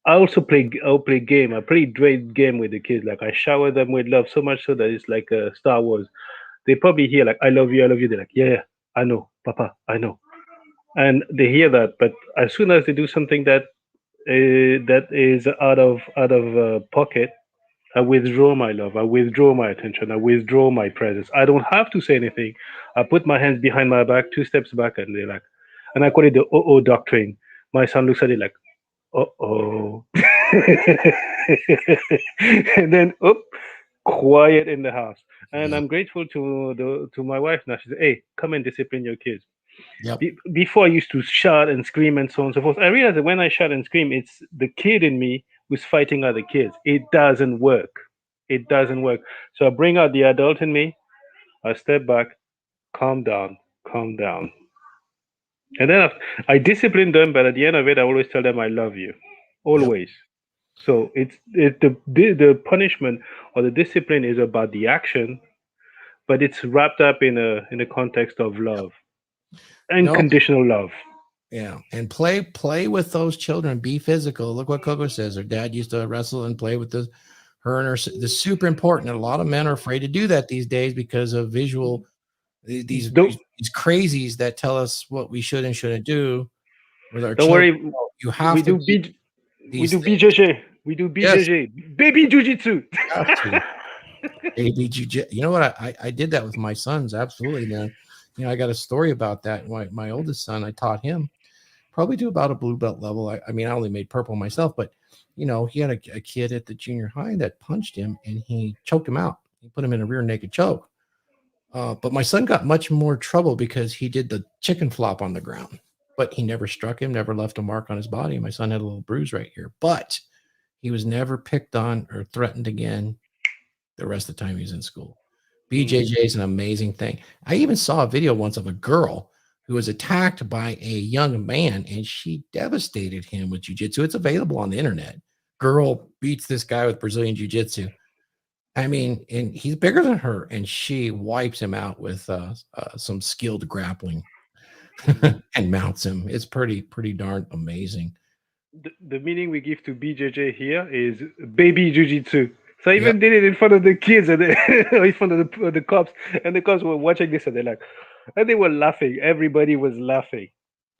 I'll play game. I play great game with the kids. Like I shower them with love so much so that it's like Star Wars. They probably hear like I love you, I love you. They're like, yeah, yeah, I know, Papa, I know, and they hear that. But as soon as they do something that is out of pocket, I withdraw my love. I withdraw my attention. I withdraw my presence. I don't have to say anything. I put my hands behind my back, 2 steps back, and they're like, and I call it the oh doctrine. My son looks at it like, oh. And then, quiet in the house. And Yeah. I'm grateful to my wife now. She said, hey, come and discipline your kids. Yep. Before I used to shout and scream and so on and so forth. I realized that when I shout and scream, it's the kid in me who's fighting other kids. It doesn't work. It doesn't work. So I bring out the adult in me. I step back, calm down, calm down. And then I discipline them, but at the end of it, I always tell them I love you. Always. So it's the punishment or the discipline is about the action, but it's wrapped up in a context of love, unconditional love. Yeah, and play with those children. Be physical. Look what Coco says. Her dad used to wrestle and play with her and her. This super important. And a lot of men are afraid to do that these days because of visual. These crazies that tell us what we should and shouldn't do with our Don't children. worry, You have we to. we do BJJ. We do BJJ. Yes. Baby jujitsu. Baby jujitsu. You know what? I did that with my sons. Absolutely, man. You know, I got a story about that. My oldest son, I taught him probably to about a blue belt level. I mean, I only made purple myself, but you know, he had a kid at the junior high that punched him and he choked him out. He put him in a rear naked choke. But my son got much more trouble because he did the chicken flop on the ground, but he never struck him, never left a mark on his body. My son had a little bruise right here, but he was never picked on or threatened again the rest of the time he was in school. BJJ is an amazing thing. I even saw a video once of a girl who was attacked by a young man and she devastated him with jiu-jitsu. It's available on the internet. Girl beats this guy with Brazilian jiu-jitsu. I mean, and he's bigger than her, and she wipes him out with some skilled grappling and mounts him. It's pretty darn amazing. The meaning we give to BJJ here is baby jiu-jitsu. So I even did it in front of the kids and in front of the cops, and the cops were watching this and they're like, and they were laughing. Everybody was laughing,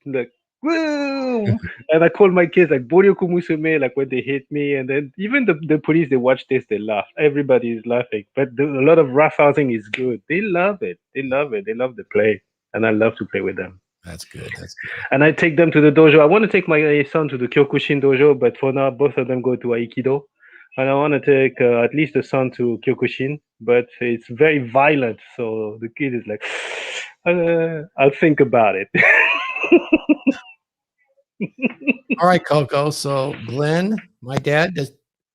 like woo! And I called my kids like Borio Kumusume, like when they hit me, and then even the police, they watch this, they laugh. Everybody is laughing, but a lot of roughhousing is good. They love it. They love it. They love the play, and I love to play with them. That's good. That's good. And I take them to the dojo. I want to take my son to the Kyokushin dojo, but for now, both of them go to Aikido. And I want to take at least the son to Kyokushin, but it's very violent. So the kid is like, I'll think about it. All right, Coco. So Glenn, my dad,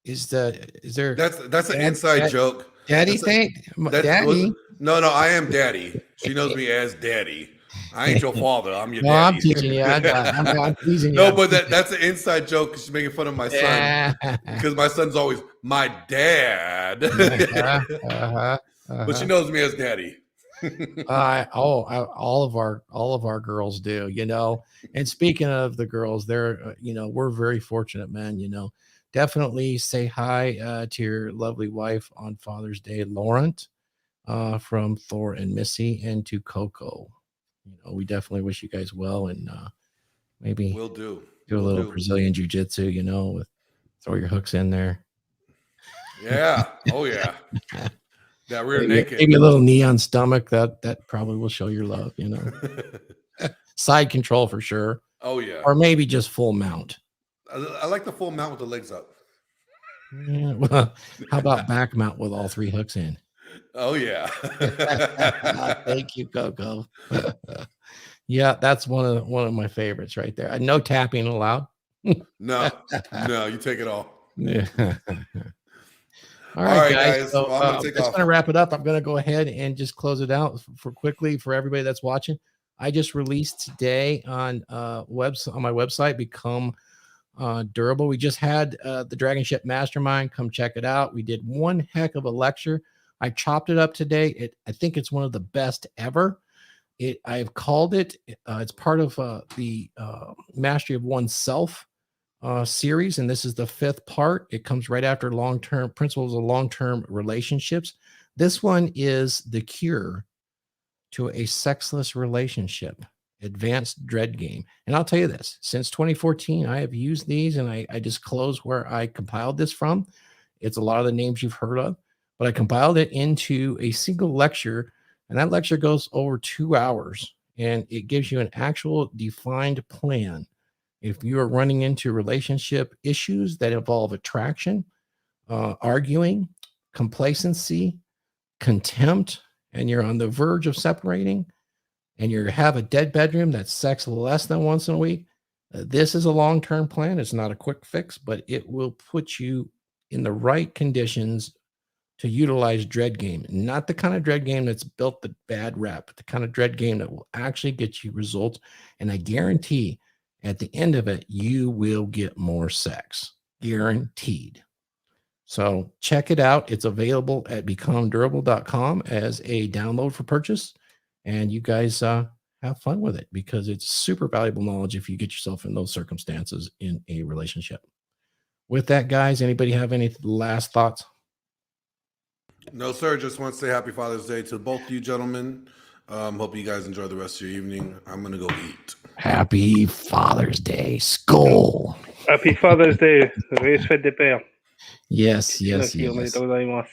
is there? That's an inside joke. Daddy thing? Daddy? No, I am daddy. She knows me as daddy. I ain't your father. I'm your daddy. I'm teaching you. I'm teasing you. No, but that's an inside joke because she's making fun of my son. Because my son's always my dad. But she knows me as daddy. All of our girls do, you know. And speaking of the girls, they're we're very fortunate, man. You know, definitely say hi to your lovely wife on Father's Day, Laurent, from Thor and Missy, and to Coco. You know, we definitely wish you guys well, and maybe we'll do a little Brazilian jiu-jitsu, you know, throw your hooks in there. Yeah. Oh yeah. That rear naked. Maybe a little knee on stomach. That probably will show your love, you know. Side control for sure. Oh yeah. Or maybe just full mount. I like the full mount with the legs up. Yeah, well, how about back mount with all 3 hooks in? Oh yeah. Thank you, Coco. Yeah, that's one of my favoriits right there. No tapping allowed. No, you take it all. Yeah. All right, guys. So, well, I'm going to wrap it up. I'm going to go ahead and just close it out quickly for everybody that's watching. I just released today on my website, Become Durable. We just had the DragonShip Mastermind. Come check it out. We did one heck of a lecture. I chopped it up today. I think it's one of the best ever. I've called it. It's part of the Mastery of Oneself series, and this is the 5th part. It comes right after long-term principles of long-term relationships. This one is the cure to a sexless relationship, advanced dread game. And I'll tell you this, since 2014, I have used these, and I disclose where I compiled this from. It's a lot of the names you've heard of, but I compiled it into a single lecture, and that lecture goes over 2 hours, and it gives you an actual defined plan. If you are running into relationship issues that involve attraction, arguing, complacency, contempt, and you're on the verge of separating, and you have a dead bedroom that's sex less than once in a week, this is a long-term plan. It's not a quick fix, but it will put you in the right conditions to utilize dread game. Not the kind of dread game that's built the bad rep, but the kind of dread game that will actually get you results. And I guarantee at the end of it, you will get more sex. Guaranteed. So check it out. It's available at becomedurable.com as a download for purchase. And you guys have fun with it, because it's super valuable knowledge if you get yourself in those circumstances in a relationship. With that, guys, anybody have any last thoughts? No, sir. Just want to say happy Father's Day to both of you gentlemen. Hope you guys enjoy the rest of your evening. I'm going to go eat. Happy Father's Day. Skull. Happy Father's Day. Joyeuse fête des pères. Yes, yes, Merci, yes. おめでとうございます。